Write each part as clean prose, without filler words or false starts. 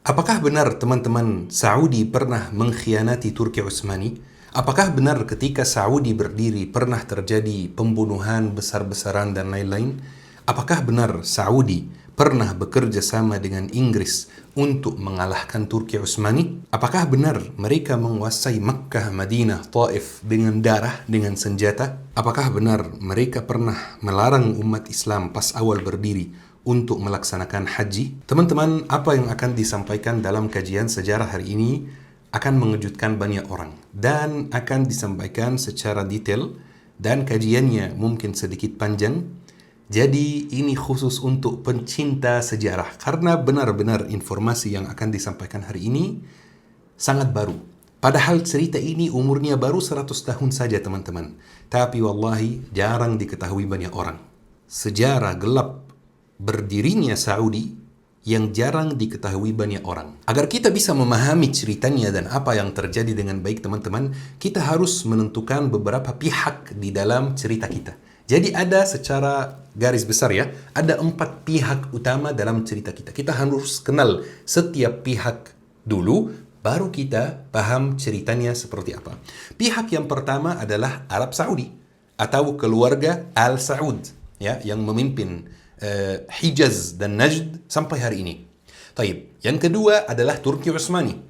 Apakah benar teman-teman Saudi pernah mengkhianati Turki Utsmani? Apakah benar ketika Saudi berdiri pernah terjadi pembunuhan besar-besaran dan lain-lain? Apakah benar Saudi pernah bekerja sama dengan Inggris untuk mengalahkan Turki Utsmani? Apakah benar mereka menguasai Makkah, Madinah, Taif dengan darah, dengan senjata? Apakah benar mereka pernah melarang umat Islam pas awal berdiri untuk melaksanakan haji? Teman-teman, apa yang akan disampaikan dalam kajian sejarah hari ini akan mengejutkan banyak orang dan akan disampaikan secara detail dan kajiannya mungkin sedikit panjang. Jadi ini khusus untuk pencinta sejarah karena benar-benar informasi yang akan disampaikan hari ini sangat baru. Padahal cerita ini umurnya baru 100 tahun saja teman-teman. Tapi wallahi jarang diketahui banyak orang. Sejarah gelap berdirinya Saudi yang jarang diketahui banyak orang. Agar kita bisa memahami ceritanya dan apa yang terjadi dengan baik teman-teman, kita harus menentukan beberapa pihak di dalam cerita kita. Jadi ada secara garis besar ya, ada 4 pihak utama dalam cerita kita. Kita harus kenal setiap pihak dulu, baru kita paham ceritanya seperti apa. Pihak yang pertama adalah Arab Saudi atau keluarga Al Saud ya, yang memimpin Hijaz dan Najd sampai hari ini. Taib. Yang kedua adalah Turki Utsmani.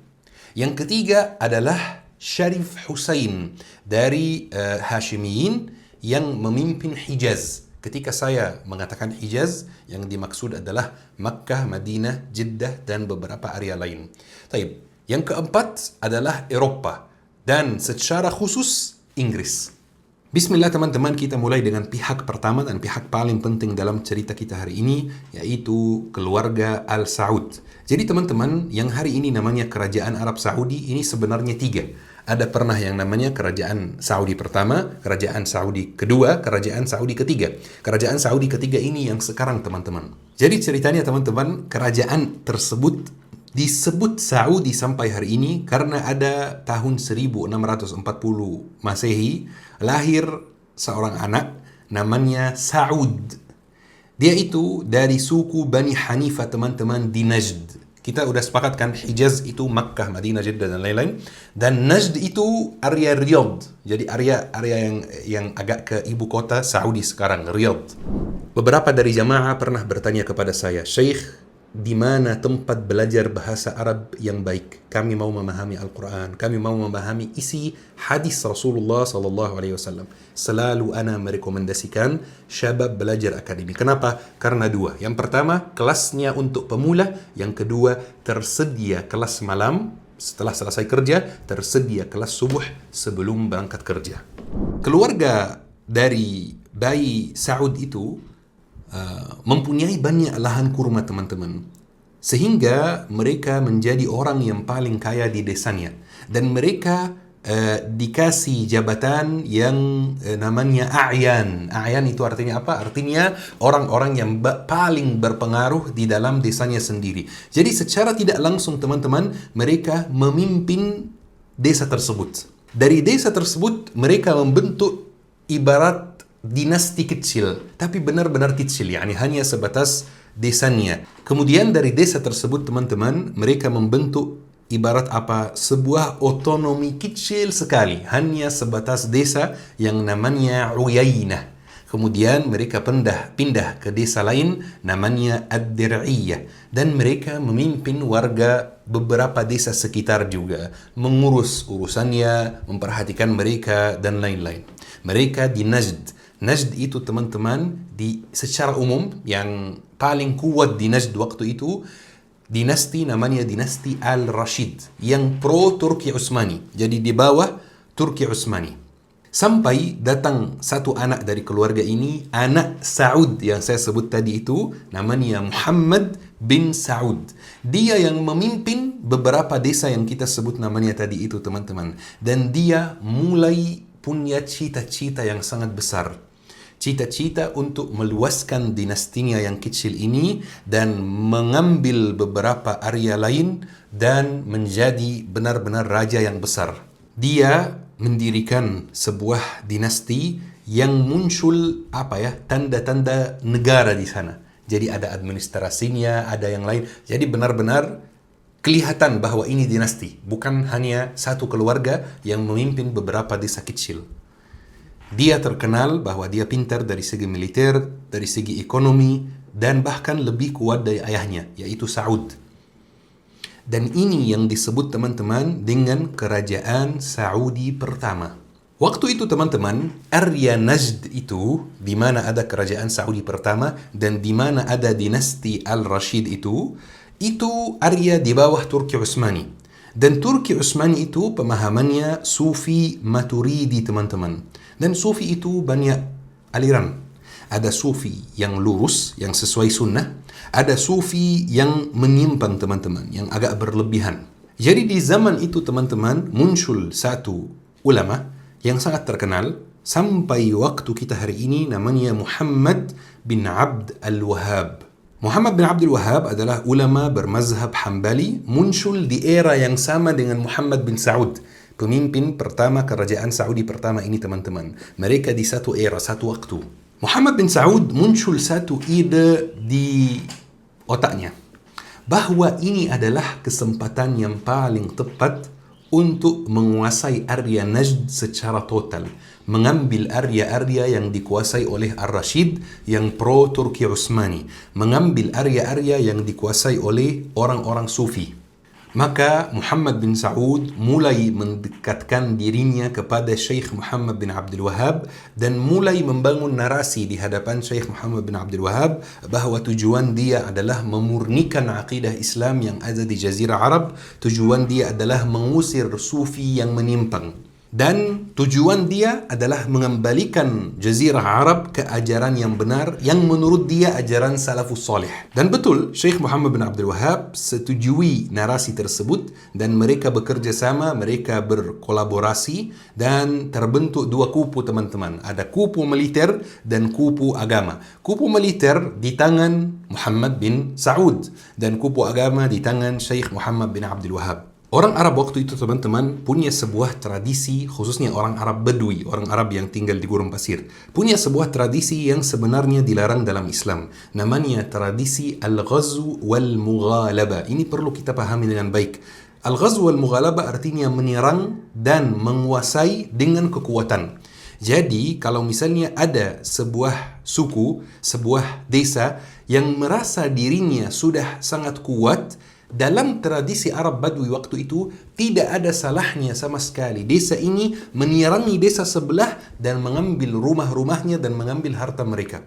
Yang ketiga adalah Syarif Hussein dari Hashimiyin yang memimpin Hijaz. Ketika saya mengatakan Hijaz, yang dimaksud adalah Makkah, Madinah, Jeddah, dan beberapa area lain. Taib. Yang keempat adalah Eropa dan secara khusus Inggris. Bismillah teman-teman, kita mulai dengan pihak pertama dan pihak paling penting dalam cerita kita hari ini, yaitu keluarga Al Saud. Jadi teman-teman, yang hari ini namanya Kerajaan Arab Saudi ini sebenarnya 3. Ada pernah yang namanya Kerajaan Saudi pertama, Kerajaan Saudi kedua, Kerajaan Saudi ketiga. Kerajaan Saudi ketiga ini yang sekarang teman-teman. Jadi ceritanya teman-teman, kerajaan tersebut disebut Saudi sampai hari ini karena ada tahun 1640 Masehi lahir seorang anak namanya Saud. Dia itu dari suku Bani Hanifah teman-teman di Najd. Kita udah sepakat kan, Hijaz itu Makkah, Madinah, Jeddah dan lain-lain, dan Najd itu area Riyadh. Jadi area yang agak ke ibu kota Saudi sekarang, Riyadh. Beberapa dari jamaah pernah bertanya kepada saya, "Syekh, di mana tempat belajar bahasa Arab yang baik? Kami mau memahami Al-Quran, kami mau memahami isi hadis Rasulullah SAW. Selalu ana merekomendasikan Syabab Belajar Akademi. Kenapa? Karena 2. Yang pertama, kelasnya untuk pemula. Yang kedua, tersedia kelas malam setelah selesai kerja, tersedia kelas subuh sebelum berangkat kerja. Keluarga dari bayi Saud itu mempunyai banyak lahan kurma teman-teman, sehingga mereka menjadi orang yang paling kaya di desanya, dan mereka dikasih jabatan yang namanya a'yan. A'yan itu artinya apa? Artinya orang-orang yang paling berpengaruh di dalam desanya sendiri. Jadi secara tidak langsung teman-teman, mereka memimpin desa tersebut. Dari desa tersebut mereka membentuk ibarat dinasti kecil, tapi benar-benar kecil, yakni hanya sebatas desanya. Kemudian dari desa tersebut teman-teman, mereka membentuk ibarat apa? Sebuah otonomi kecil sekali, hanya sebatas desa yang namanya Uyainah. Kemudian mereka pindah ke desa lain namanya Ad-Dir'iyah, dan mereka memimpin warga beberapa desa sekitar juga, mengurus urusannya, memperhatikan mereka dan lain-lain. Mereka di Najd. Najd itu teman-teman, secara umum yang paling kuat di Najd waktu itu dinasti namanya dinasti Al-Rashid yang pro Turki Utsmani. Jadi di bawah Turki Utsmani. Sampai datang satu anak dari keluarga ini, anak Saud yang saya sebut tadi itu, namanya Muhammad bin Saud. Dia yang memimpin beberapa desa yang kita sebut namanya tadi itu teman-teman. Dan dia mulai punya cita-cita yang sangat besar. Cita-cita untuk meluaskan dinastinya yang kecil ini dan mengambil beberapa area lain dan menjadi benar-benar raja yang besar. Dia mendirikan sebuah dinasti yang muncul tanda-tanda negara di sana. Jadi ada administrasinya, ada yang lain. Jadi benar-benar kelihatan bahwa ini dinasti, bukan hanya satu keluarga yang memimpin beberapa desa kecil. Dia terkenal bahwa dia pintar dari segi militer, dari segi ekonomi, dan bahkan lebih kuat dari ayahnya, yaitu Saud. Dan ini yang disebut teman-teman dengan kerajaan Saudi pertama. Waktu itu teman-teman, area Najd itu, di mana ada kerajaan Saudi pertama dan di mana ada dinasti Al-Rashid itu area di bawah Turki Utsmani. Dan Turki Utsmani itu pemahamannya Sufi Maturidi teman-teman. Dan Sufi itu banyak aliran. Ada Sufi yang lurus, yang sesuai sunnah. Ada Sufi yang menyimpang teman-teman, yang agak berlebihan. Jadi di zaman itu teman-teman muncul satu ulama yang sangat terkenal sampai waktu kita hari ini, namanya Muhammad bin Abd al-Wahhab. Muhammad bin Abdul Wahhab adalah ulama bermazhab Hambali, muncul di era yang sama dengan Muhammad bin Saud, pemimpin pertama kerajaan Saudi pertama ini teman-teman. Mereka di satu era, satu waktu. Muhammad bin Saud muncul satu ide di otaknya, bahwa ini adalah kesempatan yang paling tepat untuk menguasai area Najd secara total, mengambil area-area yang dikuasai oleh Ar-Rashid yang pro-Turki Utsmani, mengambil area-area yang dikuasai oleh orang-orang Sufi. Maka Muhammad bin Saud mulai mendekatkan dirinya kepada Syekh Muhammad bin Abdul Wahhab dan mulai membangun narasi di hadapan Syekh Muhammad bin Abdul Wahhab bahwa tujuan dia adalah memurnikan akidah Islam yang ada di Jazirah Arab, tujuan dia adalah mengusir Sufi yang menyimpang. Dan tujuan dia adalah mengembalikan Jazirah Arab ke ajaran yang benar, yang menurut dia ajaran salafus salih. Dan betul, Syekh Muhammad bin Abdul Wahhab setujui narasi tersebut dan mereka bekerja sama, mereka berkolaborasi dan terbentuk dua kubu teman-teman. Ada kubu militer dan kubu agama. Kubu militer di tangan Muhammad bin Saud dan kubu agama di tangan Syekh Muhammad bin Abdul Wahhab. Orang Arab waktu itu teman-teman punya sebuah tradisi, khususnya orang Arab Badui, orang Arab yang tinggal di gurun pasir, punya sebuah tradisi yang sebenarnya dilarang dalam Islam. Namanya tradisi Al-Ghazw wal-Mughalaba. Ini perlu kita pahami dengan baik. Al-Ghazw wal-Mughalaba artinya menyerang dan menguasai dengan kekuatan. Jadi kalau misalnya ada sebuah suku, sebuah desa yang merasa dirinya sudah sangat kuat, dalam tradisi Arab Badui waktu itu tidak ada salahnya sama sekali desa ini menyerangi desa sebelah dan mengambil rumah-rumahnya dan mengambil harta mereka.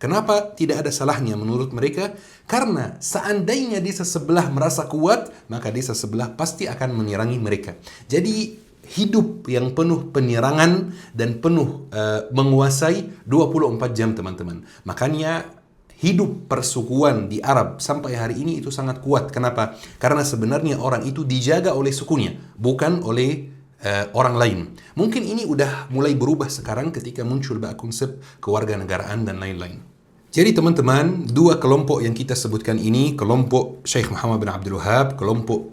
Kenapa tidak ada salahnya menurut mereka? Karena seandainya desa sebelah merasa kuat, maka desa sebelah pasti akan menyerangi mereka. Jadi hidup yang penuh penyerangan dan penuh menguasai 24 jam teman-teman. Makanya hidup persukuan di Arab sampai hari ini itu sangat kuat. Kenapa? Karena sebenarnya orang itu dijaga oleh sukunya, bukan oleh orang lain. Mungkin ini udah mulai berubah sekarang ketika muncul konsep kewarganegaraan dan lain-lain. Jadi teman-teman, dua kelompok yang kita sebutkan ini, kelompok Syekh Muhammad bin Abdul Wahhab, kelompok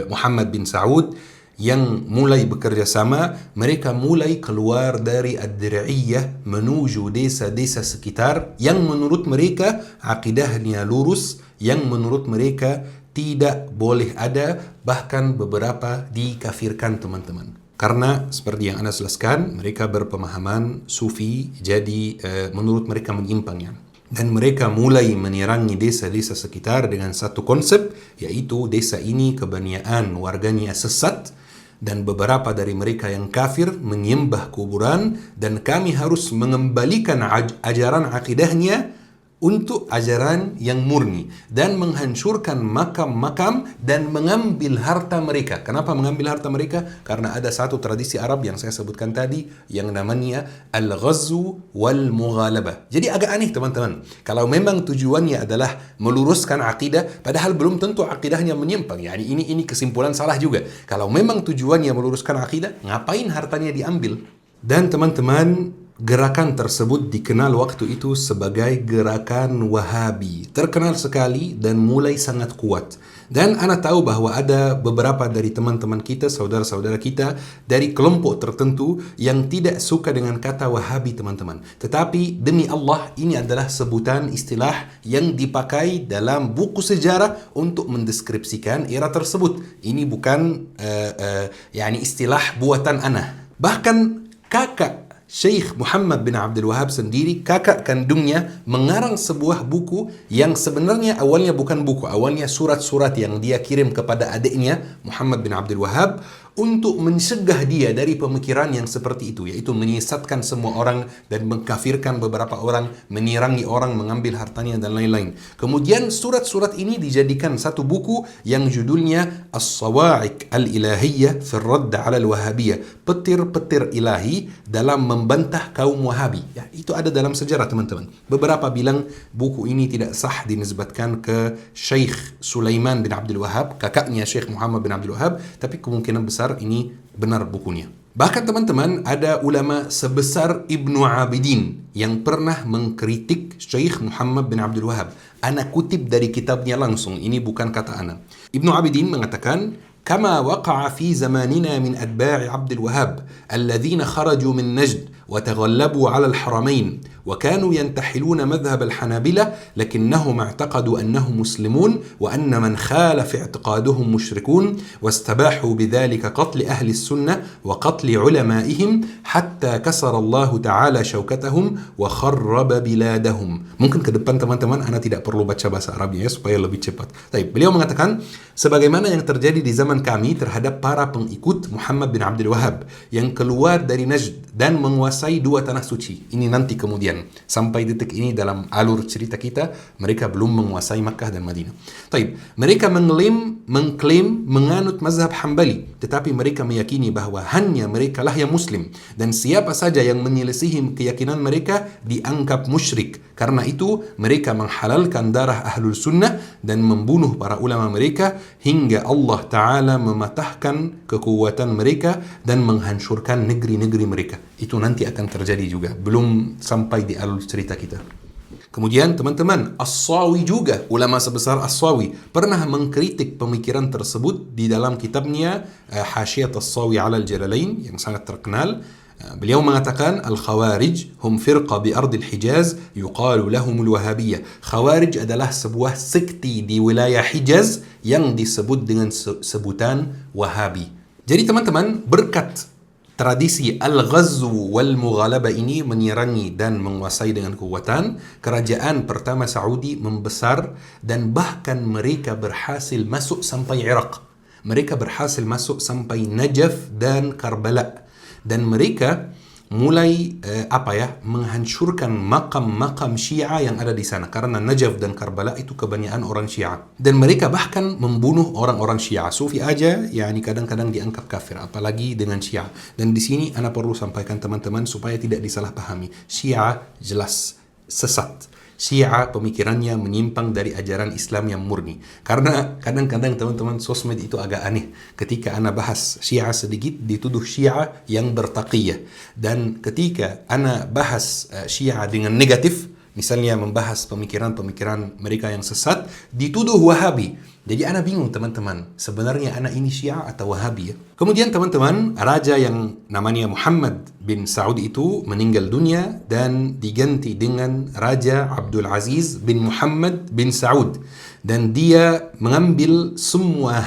Muhammad bin Saud, yang mulai bekerja sama, mereka mulai keluar dari Ad-Dir'iyah menuju desa-desa sekitar yang menurut mereka akidahnya lurus, yang menurut mereka tidak boleh ada, bahkan beberapa dikafirkan teman-teman. Karena seperti yang Anda jelaskan, mereka berpemahaman Sufi, jadi menurut mereka menyimpangnya. Dan mereka mulai menyerangi desa-desa sekitar dengan satu konsep, yaitu desa ini kebanyakan warganya sesat, dan beberapa dari mereka yang kafir menyembah kuburan, dan kami harus mengembalikan ajaran akidahnya untuk ajaran yang murni dan menghancurkan makam-makam dan mengambil harta mereka. Kenapa mengambil harta mereka? Karena ada satu tradisi Arab yang saya sebutkan tadi yang namanya Al-Ghazw wal-Mughalabah. Jadi agak aneh teman-teman. Kalau memang tujuannya adalah meluruskan akidah, padahal belum tentu akidahnya menyimpang. Yani ini kesimpulan salah juga. Kalau memang tujuannya meluruskan akidah, ngapain hartanya diambil? Dan teman-teman, gerakan tersebut dikenal waktu itu sebagai gerakan Wahabi. Terkenal sekali dan mulai sangat kuat. Dan ana tahu bahwa ada beberapa dari teman-teman kita, saudara-saudara kita dari kelompok tertentu yang tidak suka dengan kata Wahabi, teman-teman. Tetapi demi Allah, ini adalah sebutan istilah yang dipakai dalam buku sejarah untuk mendeskripsikan era tersebut. Ini bukan istilah buatan ana. Bahkan kakak Syekh Muhammad bin Abdul Wahab sendiri, kakak kandungnya, mengarang sebuah buku yang sebenarnya awalnya bukan buku, awalnya surat-surat yang dia kirim kepada adiknya Muhammad bin Abdul Wahab untuk mencegah dia dari pemikiran yang seperti itu, yaitu menyesatkan semua orang dan mengkafirkan beberapa orang, menirangi orang, mengambil hartanya dan lain-lain. Kemudian surat-surat ini dijadikan satu buku yang judulnya As-Sawa'iq Al-Ilahiyyah fi Radd 'ala Al-Wahabiyyah, petir-petir ilahi dalam membantah kaum Wahabi. Ya, itu ada dalam sejarah, teman-teman. Beberapa bilang buku ini tidak sah dinisbatkan ke Syekh Sulaiman bin Abdul Wahab, kakaknya Syekh Muhammad bin Abdul Wahab, tapi kemungkinan besar ini benar bukunya. Bahkan teman-teman, ada ulama sebesar Ibnu Abidin yang pernah mengkritik Syekh Muhammad bin Abdul Wahab. Ana kutip dari kitabnya langsung, ini bukan kata ana. Ibnu Abidin mengatakan, "Kama waqa'a fi zamanina min atba'i Abdul Wahhab alladhina kharaju min Najd وتغلبوا على الحرمين وكانوا ينتحلون مذهب الحنابلة لكنهم اعتقدوا أنهم مسلمون وأن من خالف اعتقادهم مشركون واستباحوا بذلك قتل أهل السنة وقتل علمائهم حتى كسر الله تعالى شوكتهم وخرب بلادهم." Mungkin ke depan teman-teman Anda tidak perlu baca bahasa Arabnya ya, supaya lebih cepat. Baik, beliau mengatakan, sebagaimana yang terjadi di zaman kami terhadap para pengikut Muhammad bin Abdul Wahhab yang keluar dari Najd dan menguasai dua tanah suci. Ini nanti kemudian. Sampai detik ini dalam alur cerita kita, mereka belum menguasai Makkah dan Madinah. Taib, mereka mengklaim menganut mazhab Hambali, tetapi mereka meyakini bahwa hanya mereka lah yang muslim, dan siapa saja yang menyelisihi keyakinan mereka dianggap musyrik. Karena itu, mereka menghalalkan darah ahlul sunnah dan membunuh para ulama mereka hingga Allah Ta'ala mematahkan kekuatan mereka dan menghancurkan negeri-negeri mereka. Itu nanti akan terjadi juga. Belum sampai di alur cerita kita. Kemudian teman-teman, As-Sawi juga, ulama sebesar As-Sawi, pernah mengkritik pemikiran tersebut di dalam kitabnya Hasyiat As-Sawi 'ala Al-Jalalain yang sangat terkenal. Beliau mengatakan, Al-Khawarij hum firqa bi ardil Hijaz yuqalu lahumul Wahabiyyah. Khawarij adalah sebuah sekti di wilayah Hijaz yang disebut dengan sebutan Wahabi. Jadi teman-teman, berkat tradisi Al-Ghazw wal-Mughalabah ini menyerangi dan menguasai dengan kekuatan, kerajaan pertama Saudi membesar dan bahkan mereka berhasil masuk sampai Iraq. Mereka berhasil masuk sampai Najaf dan Karbala. Dan mereka mulai menghancurkan makam-makam Syiah yang ada di sana, karena Najaf dan Karbala itu kebanyakan orang Syiah, dan mereka bahkan membunuh orang-orang Syiah. Sufi aja kadang-kadang dianggap kafir, apalagi dengan Syiah. Dan di sini ana perlu sampaikan teman-teman supaya tidak disalahpahami. Syiah jelas sesat. Syiah pemikirannya menyimpang dari ajaran Islam yang murni. Karena kadang-kadang teman-teman, sosmed itu agak aneh. Ketika ana bahas Syiah sedikit, dituduh Syiah yang bertaqiyah. Dan ketika ana bahas Syiah dengan negatif, misalnya membahas pemikiran-pemikiran mereka yang sesat, dituduh Wahabi. Jadi ana bingung teman-teman, sebenarnya ana ini Syiah atau Wahabi ya? Kemudian teman-teman, raja yang namanya Muhammad bin Saud itu meninggal dunia dan diganti dengan Raja Abdul Aziz bin Muhammad bin Saud. Dan dia mengambil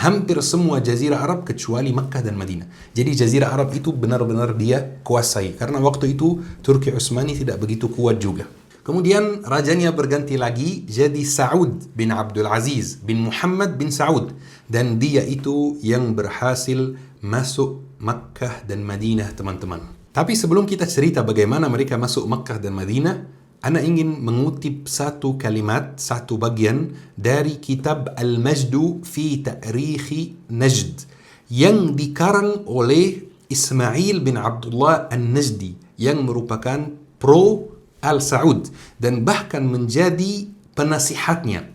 hampir semua jazirah Arab kecuali Makkah dan Madinah. Jadi jazirah Arab itu benar-benar dia kuasai, karena waktu itu Turki Utsmani tidak begitu kuat juga. Kemudian rajanya berganti lagi jadi Saud bin Abdul Aziz bin Muhammad bin Saud. Dan dia itu yang berhasil masuk Makkah dan Madinah, teman-teman. Tapi sebelum kita cerita bagaimana mereka masuk Makkah dan Madinah, ana ingin mengutip satu kalimat, satu bagian dari kitab Al-Majdu fi Ta'rikhi Najd yang dikarang oleh Ismail bin Abdullah An-Najdi yang merupakan pro Al-Saud dan bahkan menjadi penasihatnya,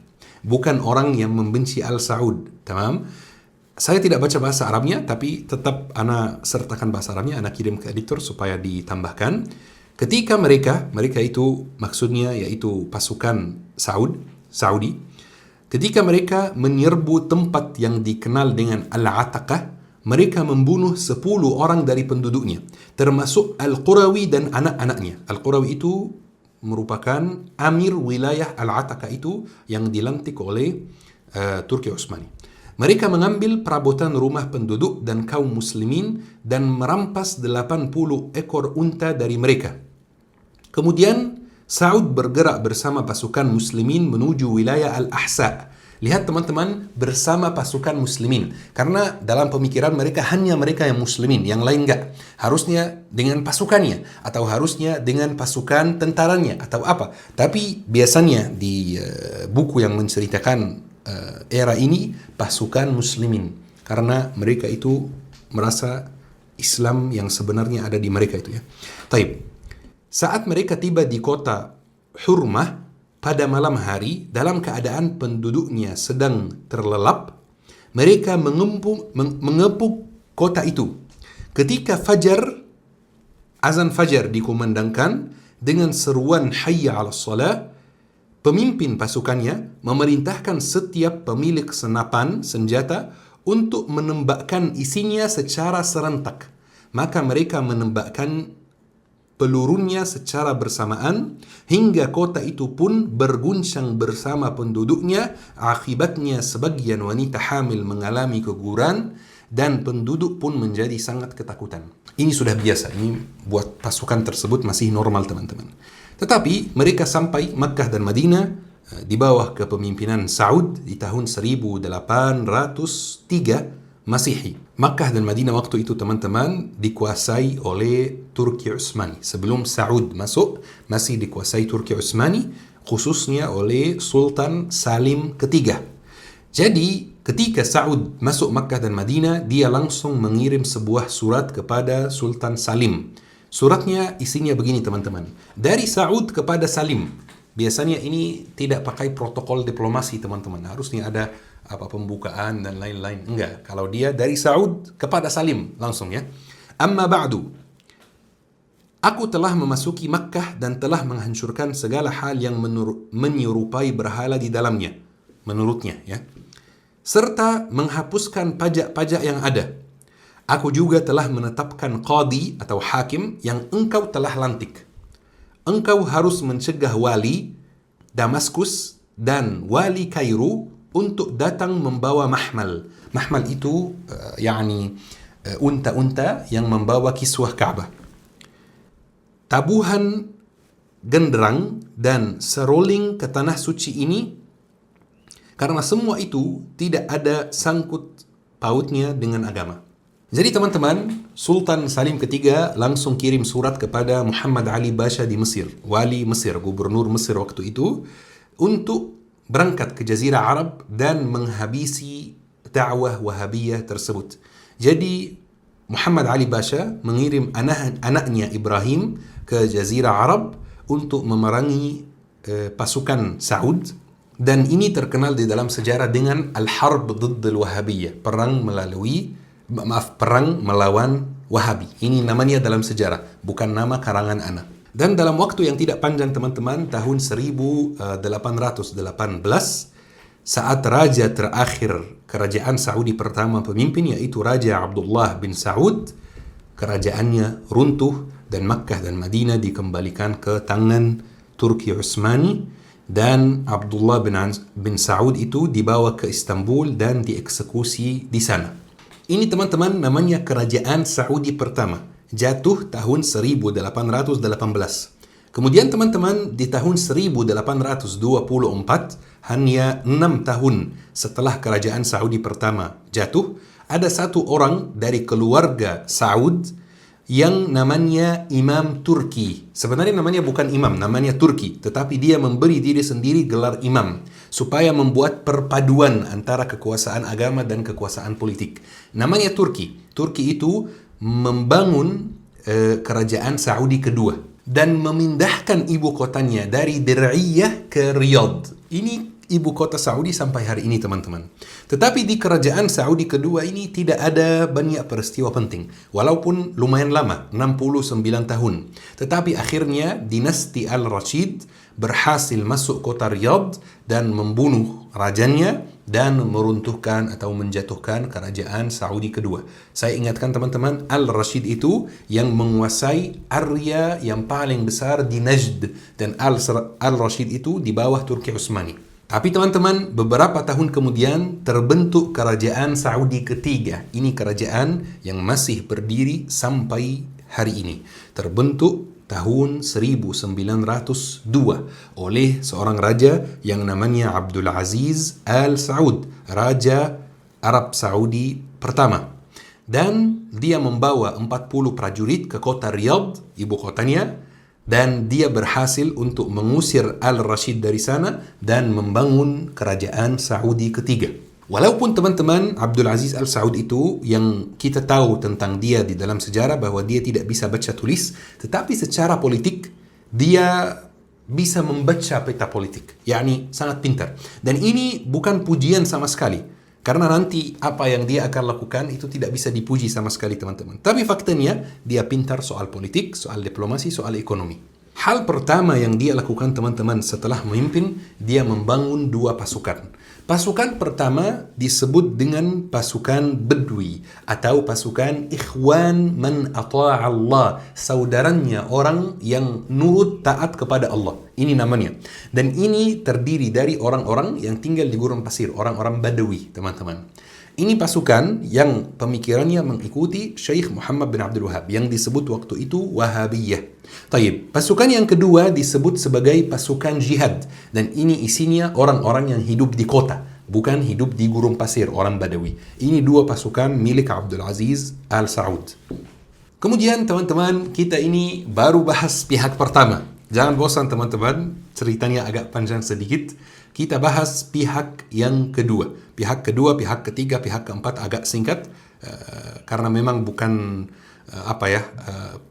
bukan orang yang membenci Al-Saud. Tamam? Saya tidak baca bahasa Arabnya, tapi tetap ana sertakan bahasa Arabnya, ana kirim ke editor supaya ditambahkan. Ketika mereka itu maksudnya yaitu pasukan Saudi, Ketika mereka menyerbu tempat yang dikenal dengan Al-Ataqah, mereka membunuh 10 orang dari penduduknya, termasuk Al-Qurawi dan anak-anaknya. Al-Qurawi itu merupakan amir wilayah Al-Ataqah itu yang dilantik oleh Turki Utsmani. Mereka mengambil perabotan rumah penduduk dan kaum muslimin dan merampas 80 ekor unta dari mereka. Kemudian Saud bergerak bersama pasukan muslimin menuju wilayah Al-Ahsa. Lihat teman-teman, bersama pasukan muslimin. Karena dalam pemikiran mereka hanya mereka yang muslimin, yang lain enggak. Harusnya dengan pasukannya, atau harusnya dengan pasukan tentaranya, atau apa. Tapi biasanya di buku yang menceritakan era ini, pasukan muslimin. Karena mereka itu merasa Islam yang sebenarnya ada di mereka itu ya. Taib. Saat mereka tiba di kota Hurmah pada malam hari dalam keadaan penduduknya sedang terlelap, mereka mengepung kota itu. Ketika azan fajar dikumandangkan dengan seruan hayya 'alas shalah, pemimpin pasukannya memerintahkan setiap pemilik senapan senjata untuk menembakkan isinya secara serentak. Maka mereka menembakkan pelurunya secara bersamaan hingga kota itu pun berguncang bersama penduduknya. Akibatnya sebagian wanita hamil mengalami keguguran dan penduduk pun menjadi sangat ketakutan. Ini sudah biasa, ini buat pasukan tersebut masih normal teman-teman. Tetapi mereka sampai Makkah dan Madinah di bawah kepemimpinan Saud di tahun 1803 Masehi. Makkah dan Madinah waktu itu teman-teman dikuasai oleh Turki Utsmani. Sebelum Saud masuk, masih dikuasai Turki Utsmani, khususnya oleh Sultan Salim ketiga. Jadi ketika Saud masuk Makkah dan Madinah, dia langsung mengirim sebuah surat kepada Sultan Salim. Suratnya isinya begini teman-teman. Dari Saud kepada Salim. Biasanya ini tidak pakai protokol diplomasi teman-teman. Harusnya ada pembukaan dan lain-lain. Enggak. Kalau dia dari Saud kepada Salim langsung ya. Amma ba'du. Aku telah memasuki Makkah dan telah menghancurkan segala hal yang menyerupai berhala di dalamnya. Menurutnya ya. Serta menghapuskan pajak-pajak yang ada. Aku juga telah menetapkan qadi atau hakim yang engkau telah lantik. Engkau harus mencegah wali Damaskus dan wali Kairo untuk datang membawa mahmal. Mahmal itu unta-unta yang membawa kiswah Ka'bah. Tabuhan genderang dan seruling ke tanah suci ini, karena semua itu tidak ada sangkut pautnya dengan agama. Jadi teman-teman, Sultan Salim ketiga langsung kirim surat kepada Muhammad Ali Basha di Mesir, wali Mesir, gubernur Mesir waktu itu, untuk berangkat ke Jazirah Arab dan menghabisi dakwah Wahabiyah tersebut. Jadi Muhammad Ali Basha mengirim anaknya Ibrahim ke Jazirah Arab untuk memerangi pasukan Saud, dan ini terkenal di dalam sejarah dengan Al-Harb Didd Al-Wahabiyah, perang melawan Wahabi. Ini namanya dalam sejarah, bukan nama karangan anak. Dan dalam waktu yang tidak panjang teman-teman, tahun 1818, saat raja terakhir kerajaan Saudi pertama pemimpin, yaitu Raja Abdullah bin Saud, kerajaannya runtuh dan Makkah dan Madinah dikembalikan ke tangan Turki Utsmani, dan Abdullah bin Saud itu dibawa ke Istanbul dan dieksekusi di sana. Ini teman-teman namanya kerajaan Saudi pertama. Jatuh tahun 1818. Kemudian teman-teman di tahun 1824, hanya 6 tahun setelah kerajaan Saudi pertama jatuh, ada satu orang dari keluarga Saud yang namanya Imam Turki. Sebenarnya namanya bukan imam, namanya Turki. Tetapi dia memberi diri sendiri gelar imam, supaya membuat perpaduan antara kekuasaan agama dan kekuasaan politik. Namanya Turki. Turki itu membangun kerajaan Saudi kedua dan memindahkan ibu kotanya dari Dir'iyah ke Riyadh. ibu kota Saudi sampai hari ini, teman-teman. Tetapi di kerajaan Saudi kedua ini tidak ada banyak peristiwa penting. Walaupun lumayan lama, 69 tahun. Tetapi akhirnya dinasti Al-Rashid berhasil masuk kota Riyadh dan membunuh rajanya dan meruntuhkan atau menjatuhkan kerajaan Saudi kedua. Saya ingatkan teman-teman, Al-Rashid itu yang menguasai area yang paling besar di Najd, dan Al-Rashid itu di bawah Turki Utsmani. Tapi teman-teman, beberapa tahun kemudian terbentuk kerajaan Saudi ketiga. Ini kerajaan yang masih berdiri sampai hari ini. Terbentuk tahun 1902 oleh seorang raja yang namanya Abdul Aziz Al Saud, Raja Arab Saudi pertama. Dan dia membawa 40 prajurit ke kota Riyadh, ibu kotanya, dan dia berhasil untuk mengusir Al-Rashid dari sana dan membangun kerajaan Saudi ketiga. Walaupun teman-teman, Abdul Aziz Al Saud itu yang kita tahu tentang dia di dalam sejarah bahwa dia tidak bisa baca tulis, tetapi secara politik dia bisa membaca peta politik, yakni sangat pintar. Dan ini bukan pujian sama sekali, karena nanti apa yang dia akan lakukan itu tidak bisa dipuji sama sekali, teman-teman. Tapi faktanya dia pintar soal politik, soal diplomasi, soal ekonomi. Hal pertama yang dia lakukan, teman-teman, setelah memimpin, dia membangun dua pasukan. Pasukan pertama disebut dengan pasukan Bedwi atau pasukan Ikhwan Man Ata'a Allah, saudaranya orang yang nurut taat kepada Allah. Ini namanya. Dan ini terdiri dari orang-orang yang tinggal di gurun pasir, orang-orang Badawi, teman-teman. Ini pasukan yang pemikirannya mengikuti Syekh Muhammad bin Abdul Wahab yang disebut waktu itu Wahabiyah. Taib, pasukan yang kedua disebut sebagai pasukan jihad, dan ini isinya orang-orang yang hidup di kota, bukan hidup di gurun pasir, orang Badawi. Ini dua pasukan milik Abdul Aziz Al Saud. Kemudian teman-teman, kita ini baru bahas pihak pertama. Jangan bosan teman-teman, ceritanya agak panjang sedikit. Kita bahas pihak yang kedua. Pihak kedua, pihak ketiga, pihak keempat agak singkat karena memang bukan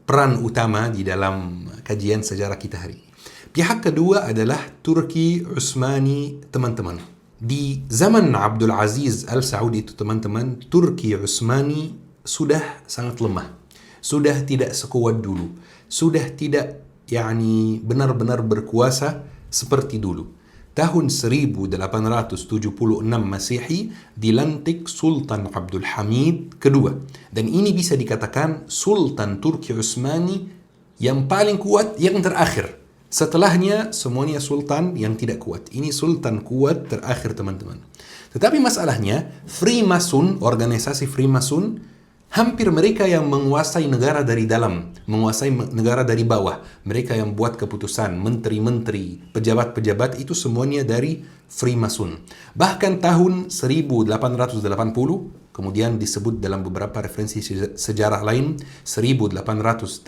peran utama di dalam kajian sejarah kita hari ini. Pihak kedua adalah Turki Utsmani, teman-teman. Di zaman Abdul Aziz Al Saud itu, teman-teman, Turki Utsmani sudah sangat lemah. Sudah tidak sekuat dulu. Sudah tidak benar-benar berkuasa seperti dulu. Tahun 1876 Masehi dilantik Sultan Abdul Hamid kedua. Dan ini bisa dikatakan Sultan Turki Utsmani yang paling kuat, yang terakhir. Setelahnya semuanya sultan yang tidak kuat. Ini sultan kuat terakhir, teman-teman. Tetapi masalahnya, Freemason, organisasi Freemason, hampir mereka yang menguasai negara dari dalam, menguasai negara dari bawah. Mereka yang buat keputusan, menteri-menteri, pejabat-pejabat itu semuanya dari Freemason. Bahkan tahun 1880, kemudian disebut dalam beberapa referensi sejarah lain, 1889,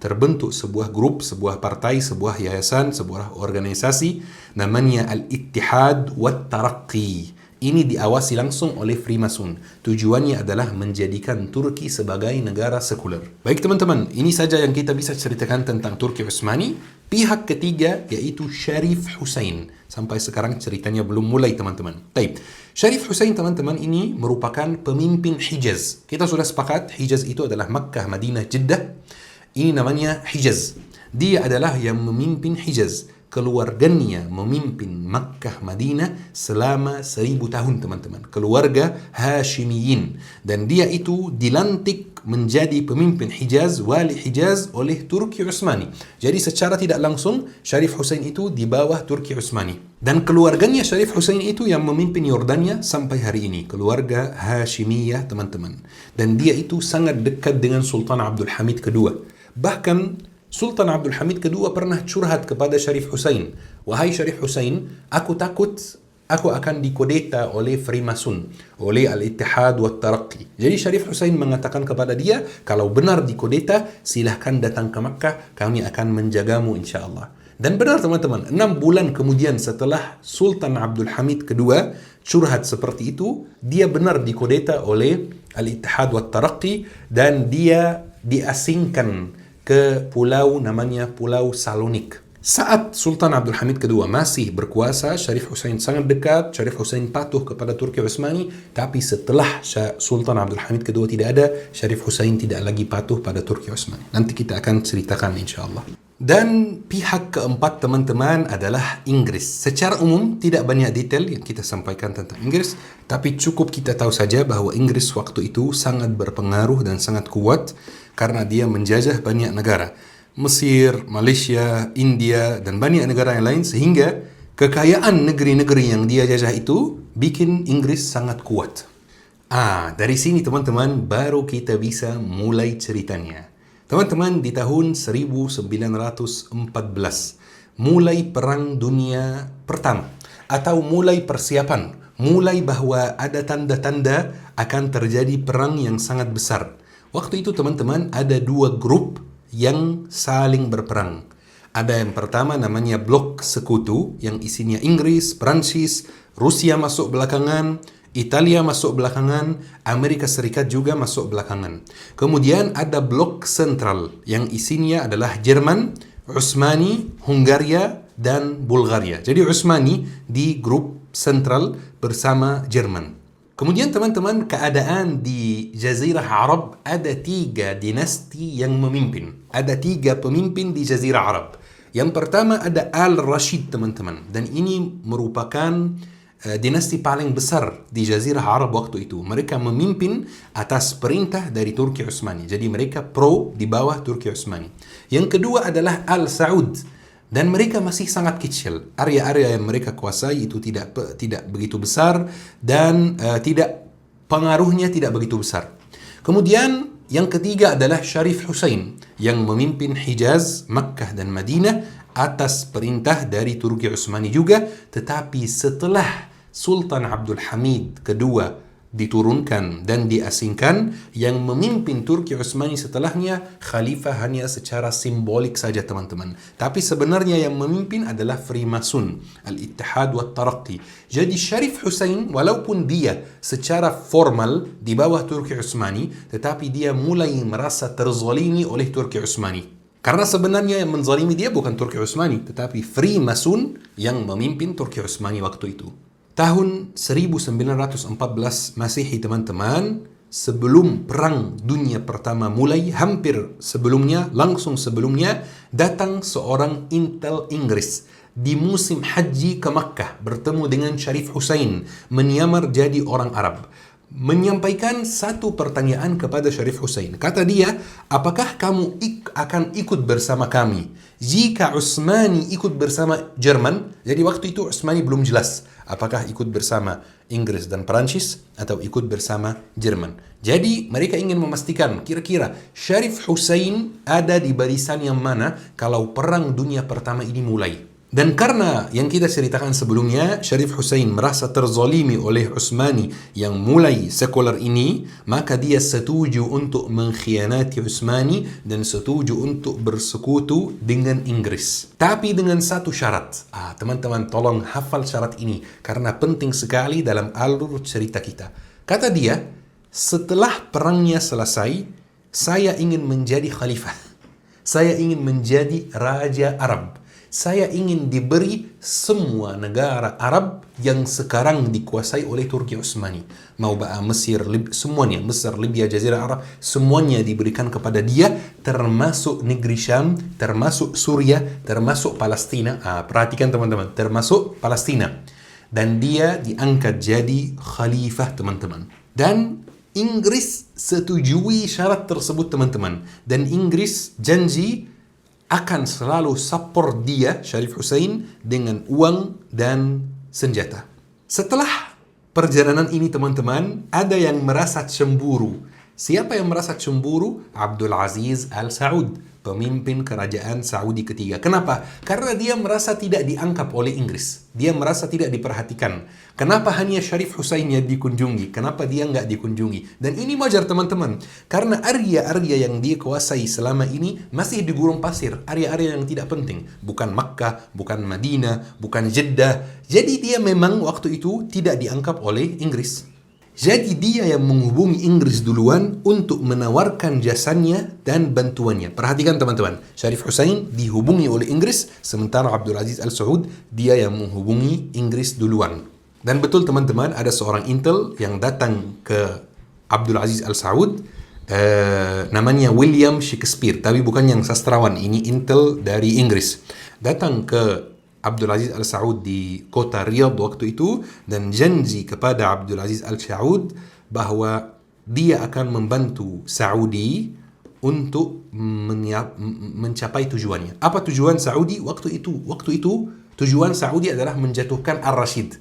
terbentuk sebuah grup, sebuah partai, sebuah yayasan, sebuah organisasi, namanya Al-Ittihad wat Taraqqi. Ini diawasi langsung oleh Freemason. Tujuannya adalah menjadikan Turki sebagai negara sekuler. Baik teman-teman, ini saja yang kita bisa ceritakan tentang Turki Utsmani. Pihak ketiga yaitu Syarif Hussein. Sampai sekarang ceritanya belum mulai, teman-teman. Baik, Syarif Hussein, teman-teman, ini merupakan pemimpin Hijaz. Kita sudah sepakat Hijaz itu adalah Makkah, Madinah, Jeddah. Ini namanya Hijaz. Dia adalah yang memimpin Hijaz. Keluarganya memimpin Makkah, Madinah selama 1000 tahun, teman-teman. Keluarga Hashimiyin. Dan dia itu dilantik menjadi pemimpin Hijaz, wali Hijaz oleh Turki Utsmani. Jadi secara tidak langsung Syarif Hussein itu di bawah Turki Utsmani. Dan keluarganya Syarif Hussein itu yang memimpin Yordania sampai hari ini. Keluarga Hashimiyah, teman-teman. Dan dia itu sangat dekat dengan Sultan Abdul Hamid kedua. Bahkan Sultan Abdul Hamid kedua pernah curhat kepada Syarif Hussein. Wahai Syarif Hussein, aku takut aku akan dikodeta oleh Freemason, oleh Al-Ittihad wat Taraqqi. Jadi Syarif Hussein mengatakan kepada dia, kalau benar dikodeta, silahkan datang ke Makkah, kami akan menjagamu insyaAllah. Dan benar, teman-teman, 6 bulan kemudian setelah Sultan Abdul Hamid kedua curhat seperti itu, dia benar dikodeta oleh Al-Ittihad wat Taraqqi dan dia diasingkan ke pulau namanya Pulau Salonik. Saat Sultan Abdul Hamid kedua masih berkuasa, Syarif Hussein sangat dekat, Syarif Hussein patuh kepada Turki Utsmani, tapi setelah Sultan Abdul Hamid kedua tidak ada, Syarif Hussein tidak lagi patuh pada Turki Utsmani. Nanti kita akan ceritakan insyaAllah. Dan pihak keempat teman-teman adalah Inggris. Secara umum tidak banyak detail yang kita sampaikan tentang Inggris, tapi cukup kita tahu saja bahwa Inggris waktu itu sangat berpengaruh dan sangat kuat karena dia menjajah banyak negara. Mesir, Malaysia, India, dan banyak negara yang lain, sehingga kekayaan negeri-negeri yang dia jajah itu bikin Inggris sangat kuat. Dari sini teman-teman baru kita bisa mulai ceritanya. Teman-teman, di tahun 1914 mulai Perang Dunia Pertama, atau mulai persiapan, mulai bahwa ada tanda-tanda akan terjadi perang yang sangat besar. Waktu itu teman-teman ada dua grup yang saling berperang. Ada yang pertama namanya Blok Sekutu yang isinya Inggris, Prancis, Rusia masuk belakangan, Italia masuk belakangan, Amerika Serikat juga masuk belakangan. Kemudian ada Blok Sentral yang isinya adalah Jerman, Utsmani, Hungaria, dan Bulgaria. Jadi Utsmani di grup sentral bersama Jerman. Kemudian teman-teman, keadaan di Jazirah Arab ada 3 dinasti yang memimpin. Ada 3 pemimpin di Jazirah Arab. Yang pertama ada Al-Rashid teman-teman. Dan ini merupakan dinasti paling besar di Jazirah Arab waktu itu. Mereka memimpin atas perintah dari Turki Utsmani. Jadi mereka pro di bawah Turki Utsmani. Yang kedua adalah Al-Saud. Dan mereka masih sangat kecil. Area-area yang mereka kuasai itu tidak begitu besar dan pengaruhnya tidak begitu besar. Kemudian yang ketiga adalah Syarif Hussein yang memimpin Hijaz, Makkah dan Madinah atas perintah dari Turki Utsmani juga. Tetapi setelah Sultan Abdul Hamid kedua diturunkan dan diasingkan, yang memimpin Turki Utsmani setelahnya khalifah hanya secara simbolik saja teman-teman. Tapi sebenarnya yang memimpin adalah Freemason, Al-Ittihad wa Taraqi. Jadi Syarif Hussein walaupun dia secara formal di bawah Turki Utsmani, tetapi dia mulai merasa terzalimi oleh Turki Utsmani. Karena sebenarnya yang menzalimi dia bukan Turki Utsmani, tetapi Freemason yang memimpin Turki Utsmani waktu itu. Tahun 1914 Masehi teman-teman, sebelum Perang Dunia Pertama mulai, langsung sebelumnya, datang seorang intel Inggris di musim haji ke Makkah, bertemu dengan Syarif Hussein, menyamar jadi orang Arab. Menyampaikan satu pertanyaan kepada Syarif Hussein. Kata dia, apakah kamu akan ikut bersama kami jika Utsmani ikut bersama Jerman? Jadi waktu itu Utsmani belum jelas apakah ikut bersama Inggris dan Perancis atau ikut bersama Jerman. Jadi mereka ingin memastikan kira-kira Syarif Hussein ada di barisan yang mana kalau Perang Dunia Pertama ini mulai. Dan karena yang kita ceritakan sebelumnya, Syarif Hussein merasa terzalimi oleh Utsmani yang mulai sekuler ini, maka dia setuju untuk mengkhianati Utsmani dan setuju untuk bersekutu dengan Inggris. Tapi dengan satu syarat. Teman-teman tolong hafal syarat ini karena penting sekali dalam alur cerita kita. Kata dia, setelah perangnya selesai, saya ingin menjadi khalifah. Saya ingin menjadi raja Arab. Saya ingin diberi semua negara Arab yang sekarang dikuasai oleh Turki Utsmani. Mau Mesir, semuanya, Mesir, Libya, Jazirah Arab, semuanya diberikan kepada dia, termasuk negeri Syam, termasuk Suriah, termasuk Palestina. Perhatikan teman-teman, termasuk Palestina. Dan dia diangkat jadi khalifah teman-teman. Dan Inggris setujui syarat tersebut teman-teman. Dan Inggris janji akan selalu support dia, Syarif Hussein, dengan uang dan senjata. Setelah perjalanan ini teman-teman, ada yang merasa cemburu. Siapa yang merasa cemburu? Abdul Aziz Al Saud, pemimpin kerajaan Saudi ketiga. Kenapa? Karena dia merasa tidak dianggap oleh Inggris. Dia merasa tidak diperhatikan. Kenapa hanya Syarif Hussein yang dikunjungi? Kenapa dia nggak dikunjungi? Dan ini wajar teman-teman. Karena area-area yang dia kuasai selama ini masih di gurun pasir. Area-area yang tidak penting. Bukan Makkah, bukan Madinah, bukan Jeddah. Jadi dia memang waktu itu tidak dianggap oleh Inggris. Jadi dia yang menghubungi Inggris duluan untuk menawarkan jasanya dan bantuannya. Perhatikan teman-teman, Syarif Hussein dihubungi oleh Inggris, sementara Abdul Aziz Al Saud dia yang menghubungi Inggris duluan. Dan betul teman-teman, ada seorang intel yang datang ke Abdul Aziz Al Saud, namanya William Shakespeare, tapi bukan yang sastrawan, ini intel dari Inggris. Datang ke Abdul Aziz Al Saud di kota Riyadh waktu itu dan janji kepada Abdul Aziz Al Saud bahwa dia akan membantu Saudi untuk mencapai tujuannya. Apa tujuan Saudi waktu itu? Waktu itu tujuan Saudi adalah menjatuhkan Ar-Rashid.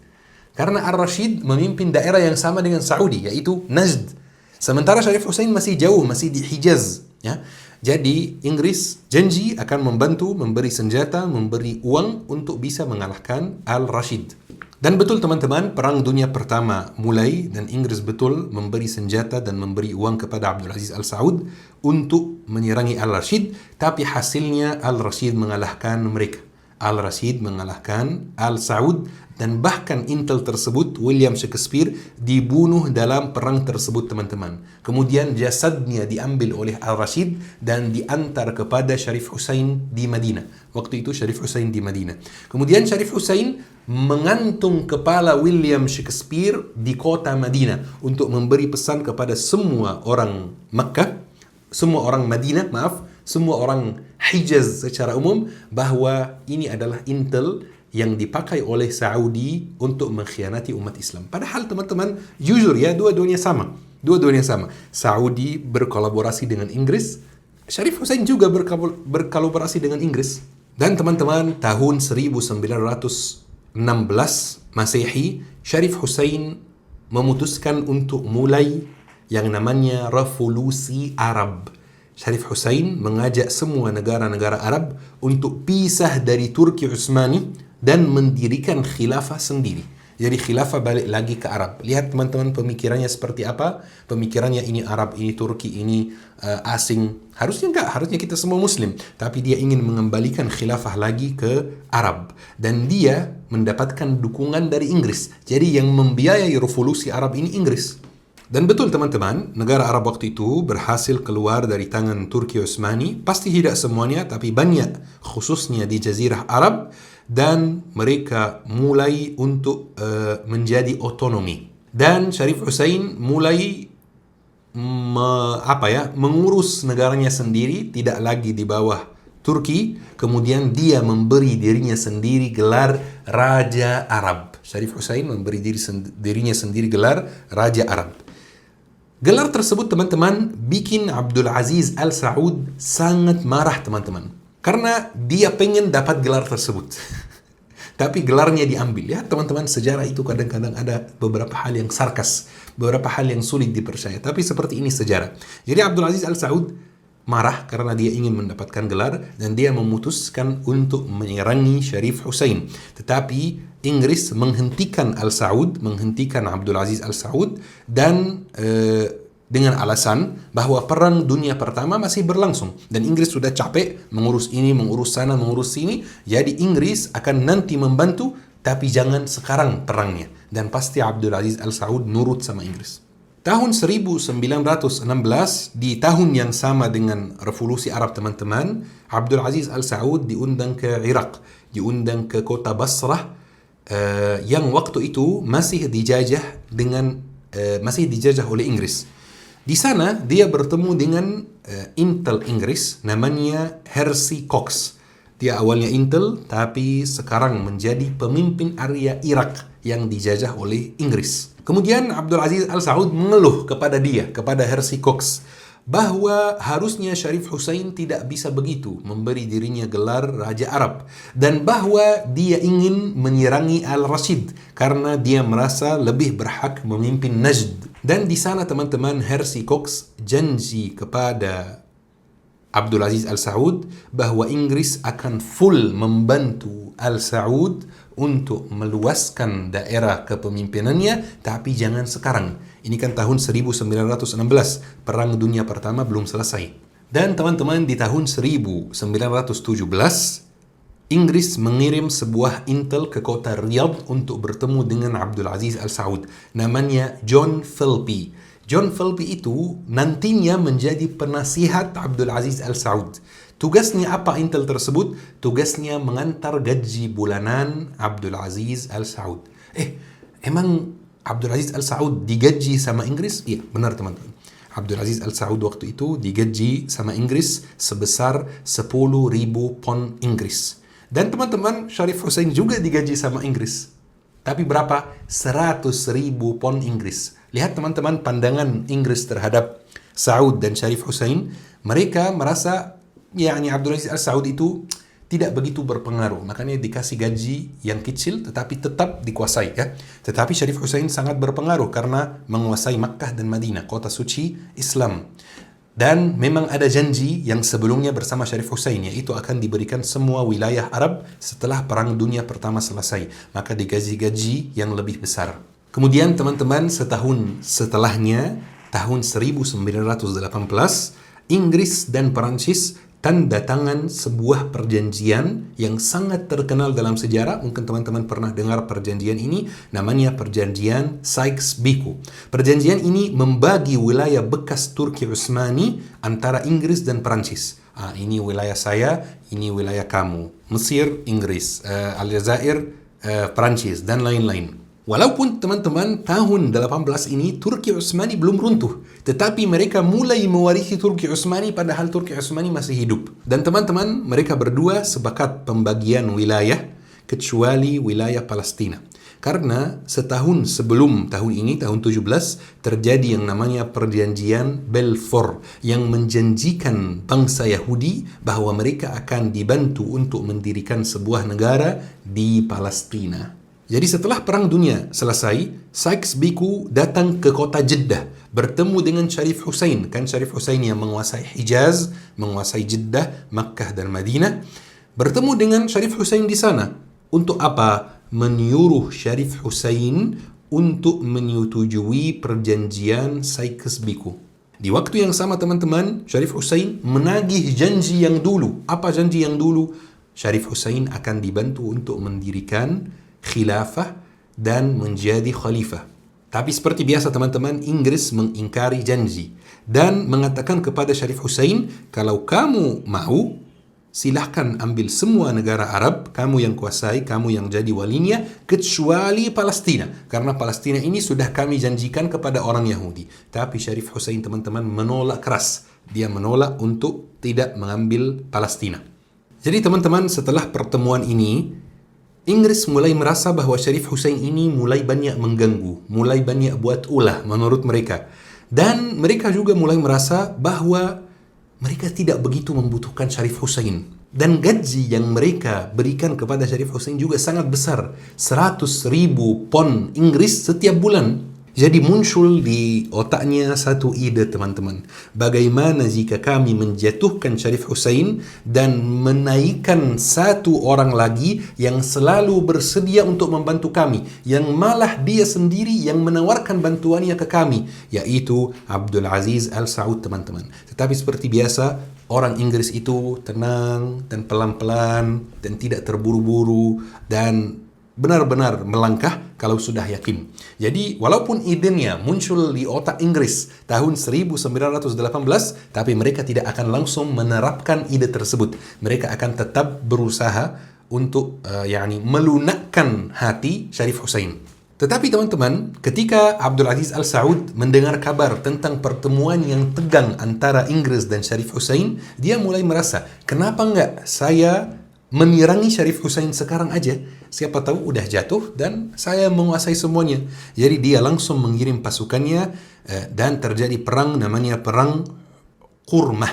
Karena Ar-Rashid memimpin daerah yang sama dengan Saudi, yaitu Najd. Sementara Syarif Hussein masih jauh, masih di Hijaz, ya. Jadi Inggris janji akan membantu, memberi senjata, memberi uang untuk bisa mengalahkan Al-Rashid. Dan betul teman-teman, Perang Dunia Pertama mulai dan Inggris betul memberi senjata dan memberi uang kepada Abdul Aziz Al Saud untuk menyerangi Al-Rashid, tapi hasilnya Al-Rashid mengalahkan mereka. Al-Rashid mengalahkan Al Saud dan bahkan intel tersebut, William Shakespeare, dibunuh dalam perang tersebut teman-teman. Kemudian jasadnya diambil oleh Al-Rashid dan diantar kepada Syarif Hussein di Madinah. Waktu itu Syarif Hussein di Madinah. Kemudian Syarif Hussein mengantung kepala William Shakespeare di kota Madinah untuk memberi pesan kepada semua orang Makkah, semua orang Madinah, semua orang Hijaz secara umum, bahwa ini adalah intel yang dipakai oleh Saudi untuk mengkhianati umat Islam. Padahal teman-teman, jujur ya, dua-duanya sama. Dua-duanya sama. Saudi berkolaborasi dengan Inggris, Syarif Hussein juga berkolaborasi dengan Inggris. Dan teman-teman, tahun 1916 Masehi, Syarif Hussein memutuskan untuk mulai yang namanya Revolusi Arab. Syarif Hussein mengajak semua negara-negara Arab untuk pisah dari Turki Utsmani dan mendirikan khilafah sendiri. Jadi khilafah balik lagi ke Arab. Lihat teman-teman pemikirannya seperti apa. Pemikirannya ini Arab, ini Turki, ini asing. Harusnya enggak, harusnya kita semua Muslim. Tapi dia ingin mengembalikan khilafah lagi ke Arab. Dan dia mendapatkan dukungan dari Inggris. Jadi yang membiayai revolusi Arab ini Inggris. Dan betul teman-teman, negara Arab waktu itu berhasil keluar dari tangan Turki Utsmani. Pasti tidak semuanya, tapi banyak, khususnya di Jazirah Arab. Dan mereka mulai untuk menjadi otonomi. Dan Syarif Hussein mulai mengurus negaranya sendiri, tidak lagi di bawah Turki. Kemudian dia memberi dirinya sendiri gelar Raja Arab. Syarif Hussein memberi dirinya sendiri gelar Raja Arab. Gelar tersebut teman-teman bikin Abdul Aziz Al Saud sangat marah teman-teman. Karena dia pengen dapat gelar tersebut. Tapi gelarnya diambil. Ya teman-teman, sejarah itu kadang-kadang ada beberapa hal yang sarkas. Beberapa hal yang sulit dipercaya. Tapi seperti ini sejarah. Jadi Abdul Aziz Al Saud marah karena dia ingin mendapatkan gelar. Dan dia memutuskan untuk menyerangi Syarif Hussein. Tetapi Inggris menghentikan Al Saud, menghentikan Abdul Aziz Al Saud, dan dengan alasan bahwa Perang Dunia Pertama masih berlangsung dan Inggris sudah capek mengurus ini, mengurus sana, mengurus sini. Jadi Inggris akan nanti membantu, tapi jangan sekarang perangnya. Dan pasti Abdul Aziz Al Saud nurut sama Inggris. Tahun 1916, di tahun yang sama dengan Revolusi Arab teman-teman, Abdul Aziz Al Saud diundang ke Irak, diundang ke kota Basrah, yang waktu itu masih dijajah oleh Inggris. Di sana dia bertemu dengan intel Inggris namanya Hersey Cox. Dia awalnya intel tapi sekarang menjadi pemimpin area Irak yang dijajah oleh Inggris. Kemudian Abdul Aziz Al Saud mengeluh kepada Hersey Cox, bahwa harusnya Syarif Hussein tidak bisa begitu memberi dirinya gelar Raja Arab, dan bahwa dia ingin menyerangi Al-Rashid karena dia merasa lebih berhak memimpin Najd. Dan di sana teman-teman, Hersey Cox janji kepada Abdul Aziz Al Saud bahwa Inggris akan full membantu Al Saud untuk meluaskan daerah kepemimpinannya, tapi jangan sekarang. Ini kan tahun 1916, Perang Dunia Pertama belum selesai. Dan teman-teman, di tahun 1917, Inggris mengirim sebuah intel ke kota Riyadh untuk bertemu dengan Abdul Aziz Al Saud. Namanya John Philby. John Philby itu nantinya menjadi penasihat Abdul Aziz Al Saud. Tugasnya apa intel tersebut? Tugasnya mengantar gaji bulanan Abdul Aziz Al Saud. Emang Abdul Aziz Al Saud digaji sama Inggris? Iya, benar teman-teman. Abdul Aziz Al Saud waktu itu digaji sama Inggris sebesar 10.000 pon Inggris. Dan teman-teman, Syarif Hussein juga digaji sama Inggris. Tapi berapa? 100.000 pon Inggris. Lihat teman-teman pandangan Inggris terhadap Saud dan Syarif Hussein. Mereka merasa Abdul Aziz Al Saud itu tidak begitu berpengaruh. Makanya dikasih gaji yang kecil tetapi tetap dikuasai ya. Tetapi Syarif Hussein sangat berpengaruh karena menguasai Makkah dan Madinah, kota suci Islam. Dan memang ada janji yang sebelumnya bersama Syarif Hussein, yaitu akan diberikan semua wilayah Arab setelah Perang Dunia Pertama selesai. Maka digaji-gaji yang lebih besar. Kemudian teman-teman, setahun setelahnya, tahun 1918, Inggris dan Perancis tanda tangan sebuah perjanjian yang sangat terkenal dalam sejarah. Mungkin teman-teman pernah dengar perjanjian ini, namanya perjanjian Sykes-Picot. Perjanjian ini membagi wilayah bekas Turki Utsmani antara Inggris dan Perancis. Ini wilayah saya, ini wilayah kamu. Mesir, Inggris, Aljazair, Perancis, dan lain-lain. Walaupun teman-teman tahun 18 ini Turki Utsmani belum runtuh, tetapi mereka mulai mewarisi Turki Utsmani padahal Turki Utsmani masih hidup. Dan teman-teman, mereka berdua sepakat pembagian wilayah kecuali wilayah Palestina. Karena setahun sebelum tahun ini, tahun 17, terjadi yang namanya perjanjian Balfour yang menjanjikan bangsa Yahudi bahwa mereka akan dibantu untuk mendirikan sebuah negara di Palestina. Jadi setelah Perang Dunia selesai, Sykes-Picot datang ke kota Jeddah, bertemu dengan Syarif Hussein. Kan Syarif Hussein yang menguasai Hijaz, menguasai Jeddah, Makkah dan Madinah. Bertemu dengan Syarif Hussein di sana. Untuk apa? Menyuruh Syarif Hussein untuk menyetujui perjanjian Sykes-Picot. Di waktu yang sama teman-teman, Syarif Hussein menagih janji yang dulu. Apa janji yang dulu? Syarif Hussein akan dibantu untuk mendirikan khilafah dan menjadi khalifah. Tapi seperti biasa teman-teman, Inggris mengingkari janji dan mengatakan kepada Syarif Hussein, kalau kamu mau, silahkan ambil semua negara Arab, kamu yang kuasai, kamu yang jadi walinya, kecuali Palestina. Karena Palestina ini sudah kami janjikan kepada orang Yahudi. Tapi Syarif Hussein teman-teman menolak keras. Dia menolak untuk tidak mengambil Palestina. Jadi teman-teman, setelah pertemuan ini, Inggris mulai merasa bahwa Syarif Hussein ini mulai banyak mengganggu, mulai banyak buat ulah menurut mereka. Dan mereka juga mulai merasa bahwa mereka tidak begitu membutuhkan Syarif Hussein. Dan gaji yang mereka berikan kepada Syarif Hussein juga sangat besar. 100.000 pon Inggris setiap bulan. Jadi muncul di otaknya satu ide teman-teman. Bagaimana jika kami menjatuhkan Syarif Hussein dan menaikkan satu orang lagi yang selalu bersedia untuk membantu kami. Yang malah dia sendiri yang menawarkan bantuannya ke kami. Yaitu Abdul Aziz Al Saud teman-teman. Tetapi seperti biasa, orang Inggris itu tenang dan pelan-pelan dan tidak terburu-buru dan benar-benar melangkah kalau sudah yakin. Jadi walaupun idenya muncul di otak Inggris tahun 1918, tapi mereka tidak akan langsung menerapkan ide tersebut. Mereka akan tetap berusaha untuk melunakkan hati Syarif Hussein. Tetapi teman-teman, ketika Abdul Aziz Al Saud mendengar kabar tentang pertemuan yang tegang antara Inggris dan Syarif Hussein, dia mulai merasa, kenapa enggak saya menyerangi Syarif Hussein sekarang aja? Siapa tahu udah jatuh dan saya menguasai semuanya. Jadi dia langsung mengirim pasukannya dan terjadi perang namanya Perang Qurmah.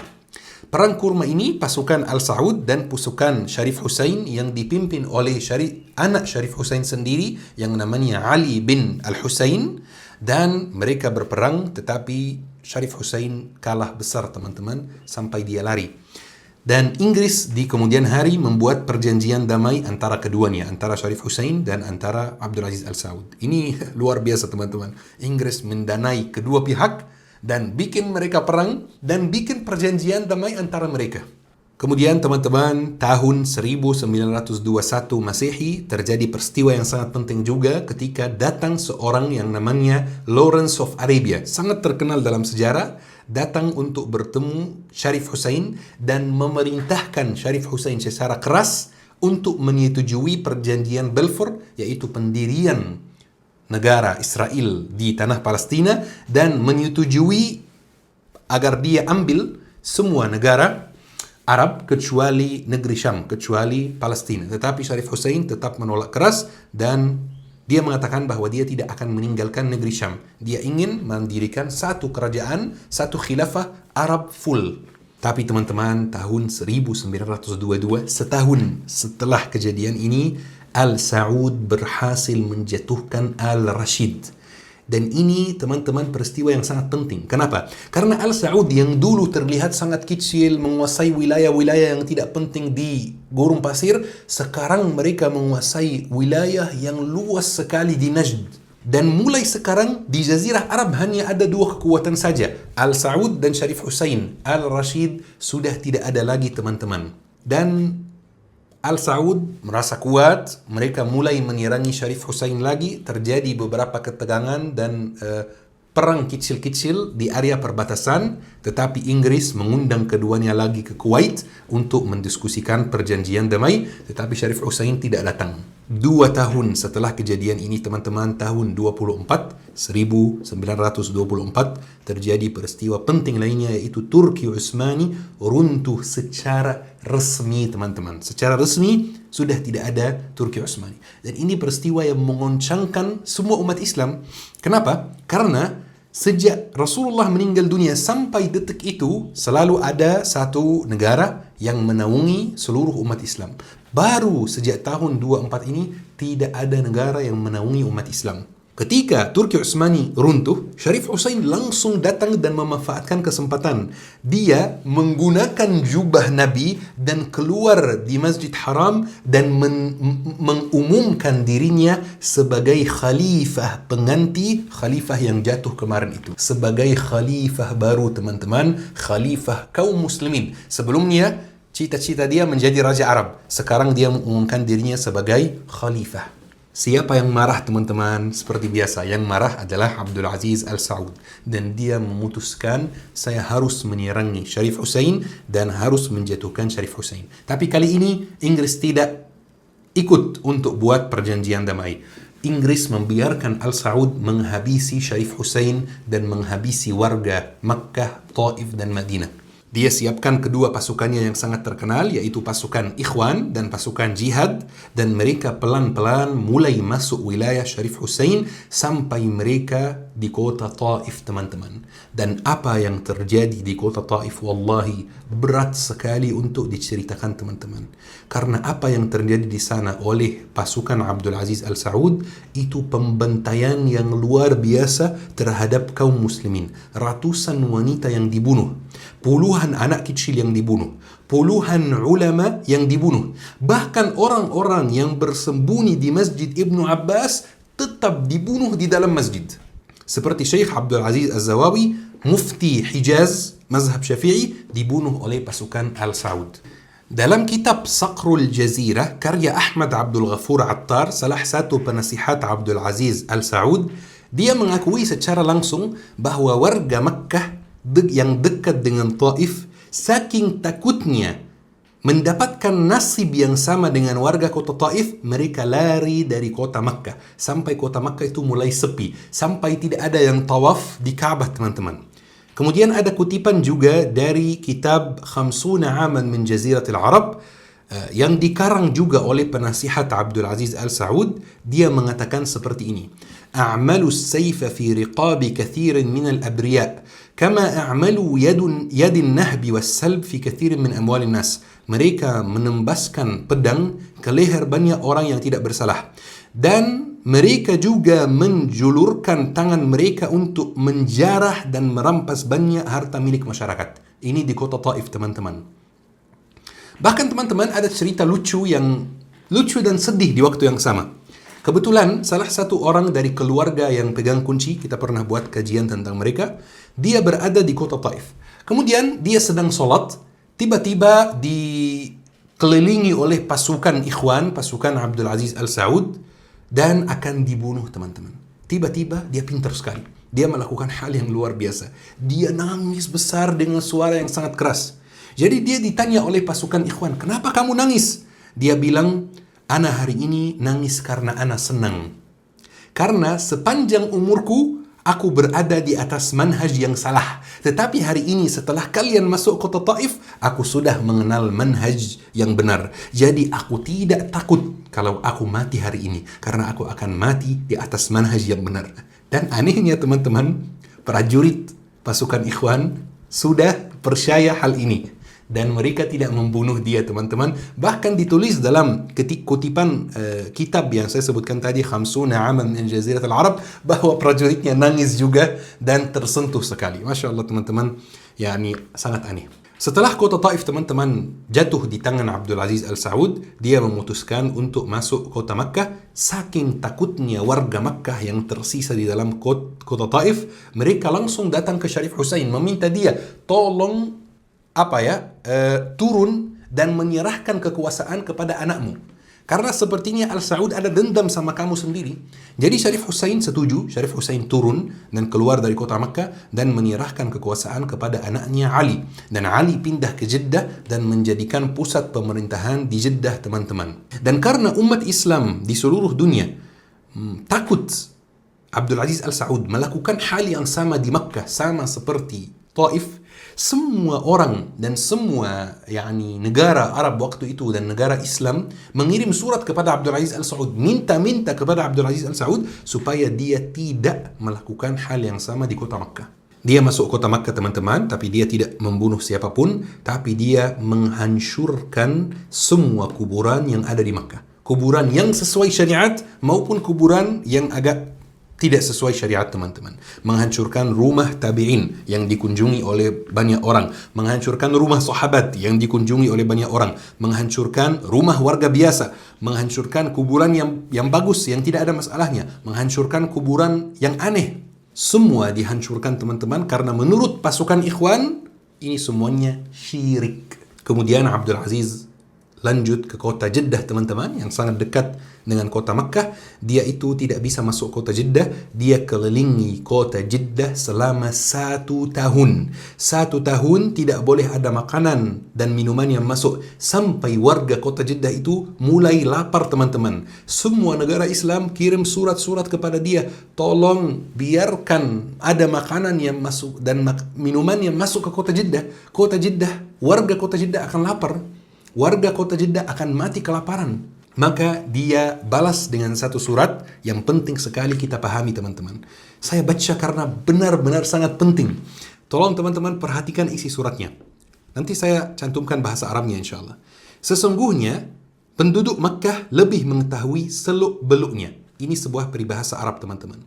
Perang Qurmah ini pasukan Al Saud dan pasukan Syarif Hussein yang dipimpin oleh anak Syarif Hussein sendiri yang namanya Ali bin Al Hussein, dan mereka berperang tetapi Syarif Hussein kalah besar teman-teman sampai dia lari. Dan Inggris di kemudian hari membuat perjanjian damai antara keduanya, antara Syarif Hussein dan antara Abdul Aziz Al Saud. Ini luar biasa teman-teman. Inggris mendanai kedua pihak dan bikin mereka perang dan bikin perjanjian damai antara mereka. Kemudian teman-teman, tahun 1921 Masehi terjadi peristiwa yang sangat penting juga ketika datang seorang yang namanya Lawrence of Arabia. Sangat terkenal dalam sejarah, datang untuk bertemu Syarif Hussein dan memerintahkan Syarif Hussein secara keras untuk menyetujui perjanjian Balfour, yaitu pendirian negara Israel di tanah Palestina, dan menyetujui agar dia ambil semua negara Arab kecuali negeri Syam, kecuali Palestina. Tetapi Syarif Hussein tetap menolak keras dan dia mengatakan bahwa dia tidak akan meninggalkan negeri Syam. Dia ingin mendirikan satu kerajaan, satu khilafah Arab full. Tapi teman-teman, tahun 1922, setahun setelah kejadian ini, Al-Saud berhasil menjatuhkan Al-Rashid. Dan ini teman-teman peristiwa yang sangat penting. Kenapa? Karena Al-Saud yang dulu terlihat sangat kecil, menguasai wilayah-wilayah yang tidak penting di gurun pasir, sekarang mereka menguasai wilayah yang luas sekali di Najd. Dan mulai sekarang di Jazirah Arab hanya ada dua kekuatan saja, Al-Saud dan Syarif Hussein. Al-Rashid sudah tidak ada lagi teman-teman. Dan Al-Saud merasa kuat, mereka mulai menyerangi Syarif Hussein lagi, terjadi beberapa ketegangan dan perang kecil-kecil di area perbatasan, tetapi Inggris mengundang keduanya lagi ke Kuwait untuk mendiskusikan perjanjian damai, tetapi Syarif Hussein tidak datang. 2 tahun setelah kejadian ini teman-teman, tahun 1924, terjadi peristiwa penting lainnya, yaitu Turki Utsmani runtuh secara resmi teman-teman. Secara resmi sudah tidak ada Turki Utsmani. Dan ini peristiwa yang mengoncangkan semua umat Islam. Kenapa? Karena sejak Rasulullah meninggal dunia sampai detik itu selalu ada satu negara yang menaungi seluruh umat Islam. Baru sejak tahun 24 ini tidak ada negara yang menaungi umat Islam. Ketika Turki Utsmani runtuh, Syarif Hussein langsung datang dan memanfaatkan kesempatan. Dia menggunakan jubah Nabi dan keluar di Masjid Haram dan mengumumkan dirinya sebagai khalifah pengganti khalifah yang jatuh kemarin itu. Sebagai khalifah baru teman-teman, khalifah kaum muslimin. Sebelumnya cita-cita dia menjadi Raja Arab. Sekarang dia mengumumkan dirinya sebagai khalifah. Siapa yang marah teman-teman? Seperti biasa, yang marah adalah Abdul Aziz Al-Saud. Dan dia memutuskan, saya harus menyerangi Syarif Hussein dan harus menjatuhkan Syarif Hussein. Tapi kali ini Inggris tidak ikut untuk buat perjanjian damai. Inggris membiarkan Al-Saud menghabisi Syarif Hussein dan menghabisi warga Makkah, Taif dan Madinah. Dia siapkan kedua pasukannya yang sangat terkenal, yaitu pasukan Ikhwan dan pasukan Jihad, dan mereka pelan-pelan mulai masuk wilayah Syarif Hussein sampai mereka di kota Taif teman-teman. Dan apa yang terjadi di kota Taif wallahi berat sekali untuk diceritakan teman-teman. Karena apa yang terjadi di sana oleh pasukan Abdul Aziz Al-Saud itu pembantaian yang luar biasa terhadap kaum muslimin. Ratusan wanita yang dibunuh, puluhan anak kecil yang dibunuh, puluhan ulama yang dibunuh. Bahkan orang-orang yang bersembunyi di Masjid Ibnu Abbas tetap dibunuh di dalam masjid. Seperti Syekh Abdul Aziz Al-Zawawi, mufti Hijaz, mazhab Syafi'i, dibunuh oleh pasukan Al-Saud. Dalam kitab Saqrul Jazirah, karya Ahmad Abdul Ghafur Attar, salah satu penasihat Abdul Aziz Al-Saud, dia mengakui secara langsung bahwa warga Makkah yang dekat dengan Taif, saking takutnya mendapatkan nasib yang sama dengan warga kota Taif, mereka lari dari kota Makkah. Sampai kota Makkah itu mulai sepi, sampai tidak ada yang tawaf di Ka'bah teman-teman. Kemudian ada kutipan juga dari kitab Khamsuna Aman min Jaziratil Arab, yang dikarang juga oleh penasihat Abdul Aziz Al-Saud. Dia mengatakan seperti ini: أعملوا السيف في رقاب كثير من الأبرياء كما أعملوا يد النهب والسلب في كثير من أموال الناس. Mereka menembaskan pedang ke leher banyak orang yang tidak bersalah, dan mereka juga menjulurkan tangan mereka untuk menjarah dan merampas banyak harta milik masyarakat. Ini di kota Taif teman-teman. Bahkan teman-teman ada cerita lucu dan sedih di waktu yang sama. Kebetulan salah satu orang dari keluarga yang pegang kunci, kita pernah buat kajian tentang mereka, dia berada di kota Taif. Kemudian dia sedang sholat, tiba-tiba dikelilingi oleh pasukan Ikhwan, pasukan Abdul Aziz Al Saud, dan akan dibunuh, teman-teman. Tiba-tiba dia pintar sekali. Dia melakukan hal yang luar biasa. Dia nangis besar dengan suara yang sangat keras. Jadi dia ditanya oleh pasukan Ikhwan, kenapa kamu nangis? Dia bilang, ana hari ini nangis karena ana senang. Karena sepanjang umurku, aku berada di atas manhaj yang salah. Tetapi hari ini setelah kalian masuk kota Taif, aku sudah mengenal manhaj yang benar. Jadi aku tidak takut kalau aku mati hari ini. Karena aku akan mati di atas manhaj yang benar. Dan anehnya teman-teman, prajurit pasukan Ikhwan sudah percaya hal ini. Dan mereka tidak membunuh dia, teman-teman. Bahkan ditulis dalam kutipan kitab yang saya sebutkan tadi, Khamsuna Aman min Jazirat al-Arab, bahwa prajuritnya nangis juga dan tersentuh sekali. Masya Allah, teman-teman, yakni sangat aneh. Setelah kota Taif, teman-teman, jatuh di tangan Abdul Aziz Al Saud, dia memutuskan untuk masuk kota Makkah. Saking takutnya warga Makkah yang tersisa di dalam kota Taif, mereka langsung datang ke Syarif Hussein, meminta dia, tolong turun dan menyerahkan kekuasaan kepada anakmu. Karena sepertinya Al Saud ada dendam sama kamu sendiri. Jadi Syarif Hussein setuju, Syarif Hussein turun dan keluar dari kota Makkah dan menyerahkan kekuasaan kepada anaknya Ali. Dan Ali pindah ke Jeddah dan menjadikan pusat pemerintahan di Jeddah, teman-teman. Dan karena umat Islam di seluruh dunia takut Abdul Aziz Al Saud melakukan hal yang sama di Makkah, sama seperti Taif, semua orang dan semua negara Arab waktu itu dan negara Islam mengirim surat kepada Abdul Aziz Al Saud, minta kepada Abdul Aziz Al Saud supaya dia tidak melakukan hal yang sama di kota Makkah. Dia masuk kota Makkah, teman-teman, tapi dia tidak membunuh siapapun, tapi dia menghancurkan semua kuburan yang ada di Makkah. Kuburan yang sesuai syariat maupun kuburan yang agak tidak sesuai syariat, teman-teman. Menghancurkan rumah tabi'in yang dikunjungi oleh banyak orang. Menghancurkan rumah sahabat yang dikunjungi oleh banyak orang. Menghancurkan rumah warga biasa. Menghancurkan kuburan yang bagus, yang tidak ada masalahnya. Menghancurkan kuburan yang aneh. Semua dihancurkan, teman-teman, karena menurut pasukan Ikhwan, ini semuanya syirik. Kemudian Abdul Aziz lanjut ke kota Jeddah, teman-teman, yang sangat dekat dengan kota Makkah. Dia itu tidak bisa masuk kota Jeddah. Dia kelilingi kota Jeddah selama 1 tahun. 1 tahun tidak boleh ada makanan dan minuman yang masuk. Sampai warga kota Jeddah itu mulai lapar, teman-teman. Semua negara Islam kirim surat-surat kepada dia. Tolong biarkan ada makanan yang masuk dan minuman yang masuk ke kota Jeddah. Kota Jeddah, warga kota Jeddah akan lapar. Warga kota Jeddah akan mati kelaparan. Maka dia balas dengan satu surat yang penting sekali kita pahami, teman-teman. Saya baca karena benar-benar sangat penting. Tolong teman-teman perhatikan isi suratnya. Nanti saya cantumkan bahasa Arabnya insya Allah. Sesungguhnya penduduk Makkah lebih mengetahui seluk-beluknya. Ini sebuah peribahasa Arab, teman-teman.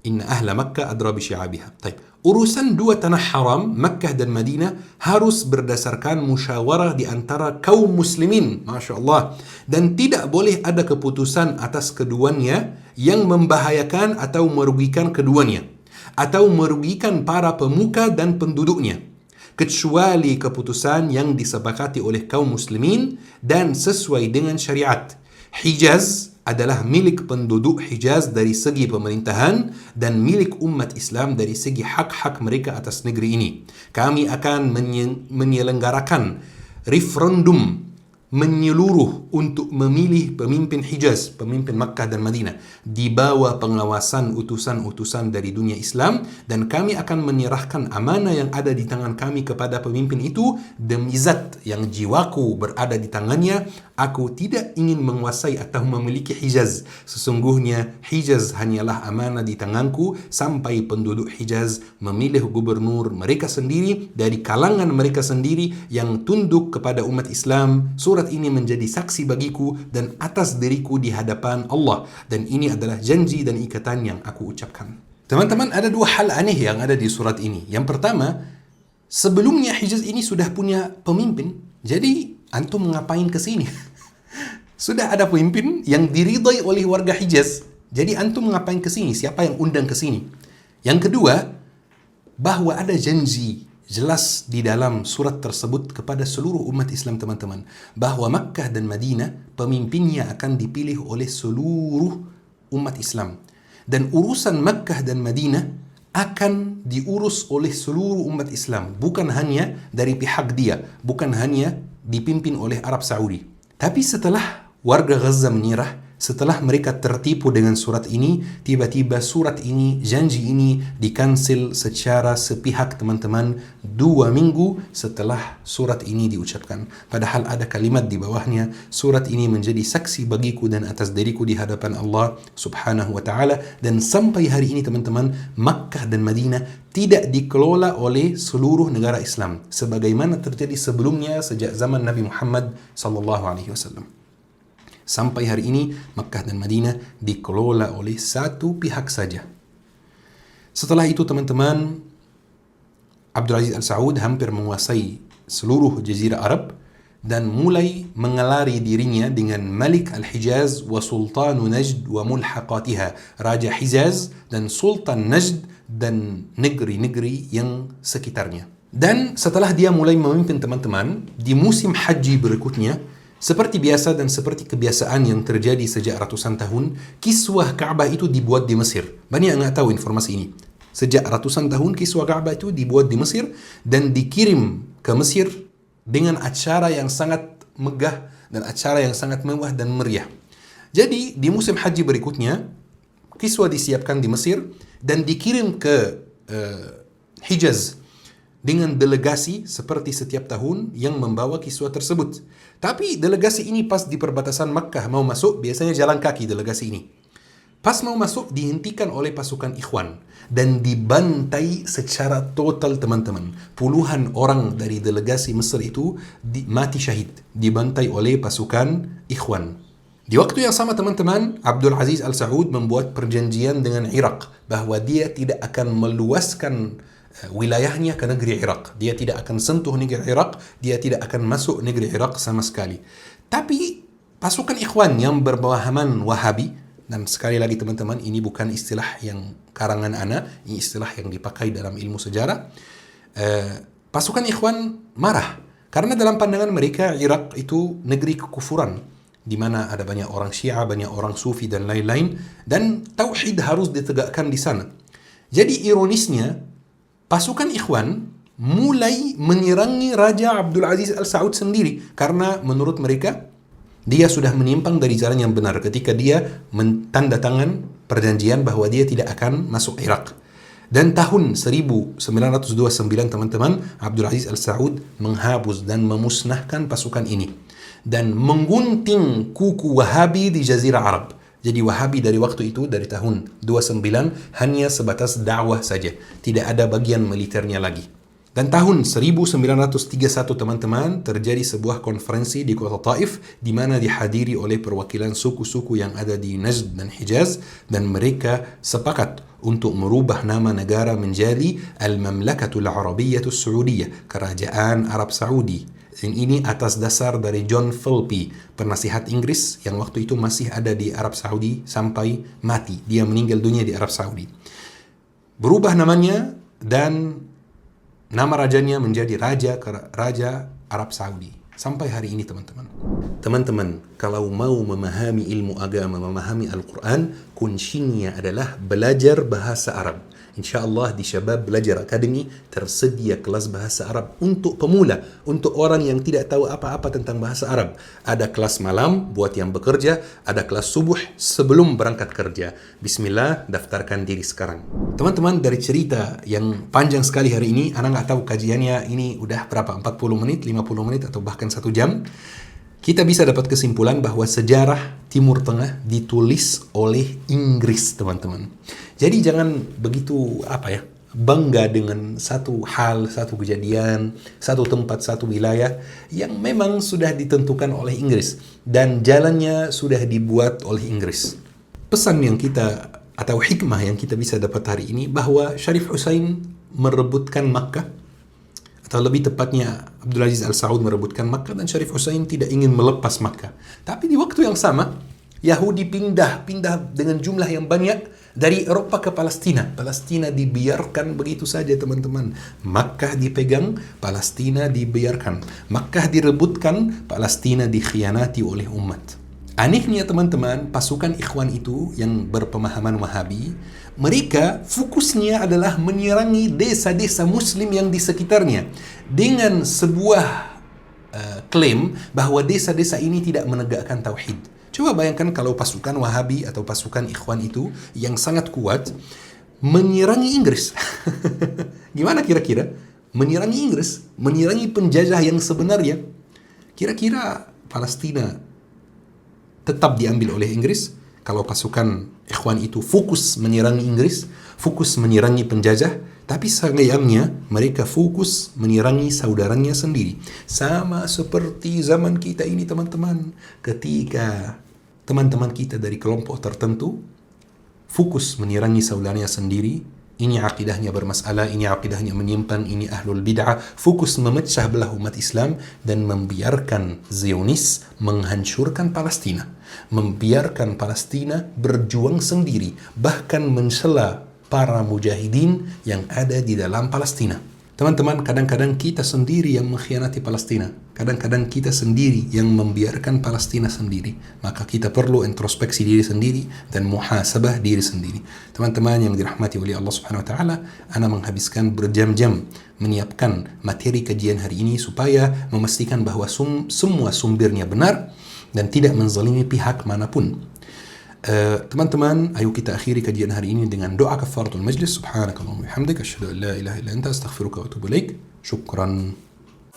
Inna ahla Makkah adra bi syi'abiha. Baik. Urusan dua tanah haram, Makkah dan Madinah, harus berdasarkan musyawarah di antara kaum muslimin. Masya Allah. Dan tidak boleh ada keputusan atas keduanya yang membahayakan atau merugikan keduanya. Atau merugikan para pemuka dan penduduknya. Kecuali keputusan yang disepakati oleh kaum muslimin dan sesuai dengan syariat. Hijaz adalah milik penduduk Hijaz dari segi pemerintahan dan milik umat Islam dari segi hak-hak mereka atas negeri ini. Kami akan menyelenggarakan referendum menyeluruh untuk memilih pemimpin Hijaz, pemimpin Makkah dan Madinah di bawah pengawasan utusan-utusan dari dunia Islam, dan kami akan menyerahkan amanah yang ada di tangan kami kepada pemimpin itu demi zat yang jiwaku berada di tangannya. Aku tidak ingin menguasai atau memiliki Hijaz. Sesungguhnya Hijaz hanyalah amanah di tanganku sampai penduduk Hijaz memilih gubernur mereka sendiri dari kalangan mereka sendiri yang tunduk kepada umat Islam. Surat ini menjadi saksi bagiku dan atas diriku di hadapan Allah. Dan ini adalah janji dan ikatan yang aku ucapkan. Teman-teman, ada dua hal aneh yang ada di surat ini. Yang pertama, sebelumnya Hijaz ini sudah punya pemimpin. Jadi antum ngapain ke sini? Sudah ada pemimpin yang diridai oleh warga Hijaz. Jadi antum ngapain ke sini? Siapa yang undang ke sini? Yang kedua, bahwa ada janji jelas di dalam surat tersebut kepada seluruh umat Islam teman-teman, bahawa Makkah dan Madinah pemimpinnya akan dipilih oleh seluruh umat Islam. Dan urusan Makkah dan Madinah akan diurus oleh seluruh umat Islam, bukan hanya dari pihak dia, bukan hanya dipimpin oleh Arab Saudi. Tapi setelah warga Gaza menyerah, setelah mereka tertipu dengan surat ini, tiba-tiba surat ini, janji ini dikansil secara sepihak teman-teman 2 minggu setelah surat ini diucapkan. Padahal ada kalimat di bawahnya, surat ini menjadi saksi bagiku dan atas diriku di hadapan Allah subhanahu wa ta'ala. Dan sampai hari ini teman-teman, Makkah dan Madinah tidak dikelola oleh seluruh negara Islam sebagaimana terjadi sebelumnya sejak zaman Nabi Muhammad sallallahu alaihi wasallam. Sampai hari ini Makkah dan Madinah dikelola oleh satu pihak saja. Setelah itu teman-teman, Abdul Aziz Al Saud hampir menguasai seluruh jazirah Arab dan mulai mengelari dirinya dengan Malik Al-Hijaz wa Sultanu Najd wa mulhaqatiha, Raja Hijaz dan Sultan Najd dan negeri-negeri yang sekitarnya. Dan setelah dia mulai memimpin teman-teman, di musim haji berikutnya, seperti biasa dan seperti kebiasaan yang terjadi sejak ratusan tahun, kiswah Ka'bah itu dibuat di Mesir. Banyak yang nggak tahu informasi ini. Sejak ratusan tahun kiswah Ka'bah itu dibuat di Mesir dan dikirim ke Mesir dengan acara yang sangat megah dan acara yang sangat mewah dan meriah. Jadi di musim haji berikutnya, kiswah disiapkan di Mesir dan dikirim ke Hijaz dengan delegasi seperti setiap tahun yang membawa kiswah tersebut. Tapi delegasi ini pas di perbatasan Makkah mau masuk, biasanya jalan kaki delegasi ini. Pas mau masuk dihentikan oleh pasukan Ikhwan dan dibantai secara total teman-teman. Puluhan orang dari delegasi Mesir itu mati syahid, dibantai oleh pasukan Ikhwan. Di waktu yang sama teman-teman, Abdul Aziz Al Saud membuat perjanjian dengan Irak bahawa dia tidak akan meluaskan wilayahnya ke negeri Iraq. Dia tidak akan sentuh negeri Iraq, dia tidak akan masuk negeri Iraq sama sekali. Tapi pasukan Ikhwan yang berpemahaman Wahabi, dan sekali lagi teman-teman, ini bukan istilah yang karangan ana, ini istilah yang dipakai dalam ilmu sejarah. Pasukan Ikhwan marah karena dalam pandangan mereka Iraq itu negeri kekufuran, di mana ada banyak orang Syiah, banyak orang Sufi dan lain-lain, dan tauhid harus ditegakkan di sana. Jadi ironisnya, pasukan Ikhwan mulai menyerangi Raja Abdul Aziz Al Saud sendiri karena menurut mereka dia sudah menyimpang dari jalan yang benar ketika dia menandatangan perjanjian bahwa dia tidak akan masuk Irak. Dan tahun 1929 teman-teman, Abdul Aziz Al Saud menghapus dan memusnahkan pasukan ini dan menggunting kuku Wahabi di Jazirah Arab. Jadi Wahabi dari waktu itu, dari tahun 29, hanya sebatas dakwah saja. Tidak ada bagian militernya lagi. Dan tahun 1931 teman-teman, terjadi sebuah konferensi di kota Taif di mana dihadiri oleh perwakilan suku-suku yang ada di Najd dan Hijaz, dan mereka sepakat untuk merubah nama negara menjadi Al-Mamlakatul Arabiyatul Saudiyah, Kerajaan Arab Saudi. Dan ini atas dasar dari John Philby, penasihat Inggris yang waktu itu masih ada di Arab Saudi sampai mati. Dia meninggal dunia di Arab Saudi. Berubah namanya dan nama rajanya menjadi Raja Arab Saudi. Sampai hari ini teman-teman. Teman-teman, kalau mau memahami ilmu agama, memahami Al-Quran, kuncinya adalah belajar bahasa Arab. InsyaAllah di Syabab Belajar Academy tersedia kelas bahasa Arab untuk pemula, untuk orang yang tidak tahu apa-apa tentang bahasa Arab. Ada kelas malam buat yang bekerja, ada kelas subuh sebelum berangkat kerja. Bismillah, daftarkan diri sekarang. Teman-teman, dari cerita yang panjang sekali hari ini, Ana nggak tahu kajiannya ini udah berapa, 40 menit, 50 menit, atau bahkan 1 jam. Kita bisa dapat kesimpulan bahwa sejarah Timur Tengah ditulis oleh Inggris, teman-teman. Jadi jangan begitu bangga dengan satu hal, satu kejadian, satu tempat, satu wilayah yang memang sudah ditentukan oleh Inggris dan jalannya sudah dibuat oleh Inggris. Pesan yang kita atau hikmah yang kita bisa dapat hari ini bahwa Syarif Hussein merebutkan Makkah, atau lebih tepatnya Abdul Aziz Al Saud merebutkan Makkah, dan Syarif Hussein tidak ingin melepas Makkah. Tapi di waktu yang sama, Yahudi pindah dengan jumlah yang banyak Dari Eropa ke Palestina, Palestina dibiarkan begitu saja teman-teman. Makkah dipegang, Palestina dibiarkan. Makkah direbutkan, Palestina dikhianati oleh umat. Anehnya teman-teman, pasukan ikhwan itu yang berpemahaman Wahabi, mereka fokusnya adalah menyerangi desa-desa muslim yang di sekitarnya dengan sebuah klaim bahwa desa-desa ini tidak menegakkan tauhid. Coba bayangkan kalau pasukan Wahabi atau pasukan ikhwan itu yang sangat kuat menyerangi Inggris. Gimana kira-kira? Menyerangi Inggris, menyerangi penjajah yang sebenarnya. Kira-kira Palestina tetap diambil oleh Inggris kalau pasukan ikhwan itu fokus menyerangi Inggris, fokus menyerangi penjajah, tapi sayangnya mereka fokus menyerangi saudaranya sendiri. Sama seperti zaman kita ini teman-teman, ketika teman-teman kita dari kelompok tertentu fokus menyerangi saudaranya sendiri, ini akidahnya bermasalah, ini akidahnya menyimpang, ini ahlul bid'ah, fokus memecah belah umat Islam dan membiarkan Zionis menghancurkan Palestina, membiarkan Palestina berjuang sendiri, bahkan mencela para mujahidin yang ada di dalam Palestina. Teman-teman, kadang-kadang kita sendiri yang mengkhianati Palestina. Kadang-kadang kita sendiri yang membiarkan Palestina sendiri. Maka kita perlu introspeksi diri sendiri dan muhasabah diri sendiri. Teman-teman yang dirahmati oleh Allah Subhanahu wa taala, ana menghabiskan berjam-jam menyiapkan materi kajian hari ini supaya memastikan bahwa semua sumbernya benar dan tidak menzalimi pihak manapun. Teman-teman, ayo kita akhiri kajian hari ini dengan doa kafaratul majlis. Subhanakallahumma wa bihamdika asyhadu an la ilaha illa anta astaghfiruka wa atubu ilaik. Syukran.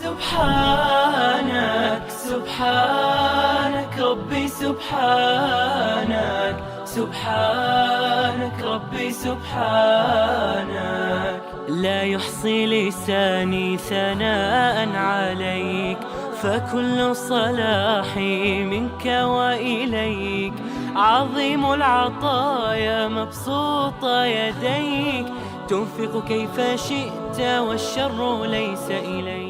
سبحانك سبحانك ربي سبحانك سبحانك ربي سبحانك لا يحصي لساني ثناء عليك فكل صلاحي منك وإليك عظيم العطايا مبسوط يديك تنفق كيف شئت والشر ليس إليك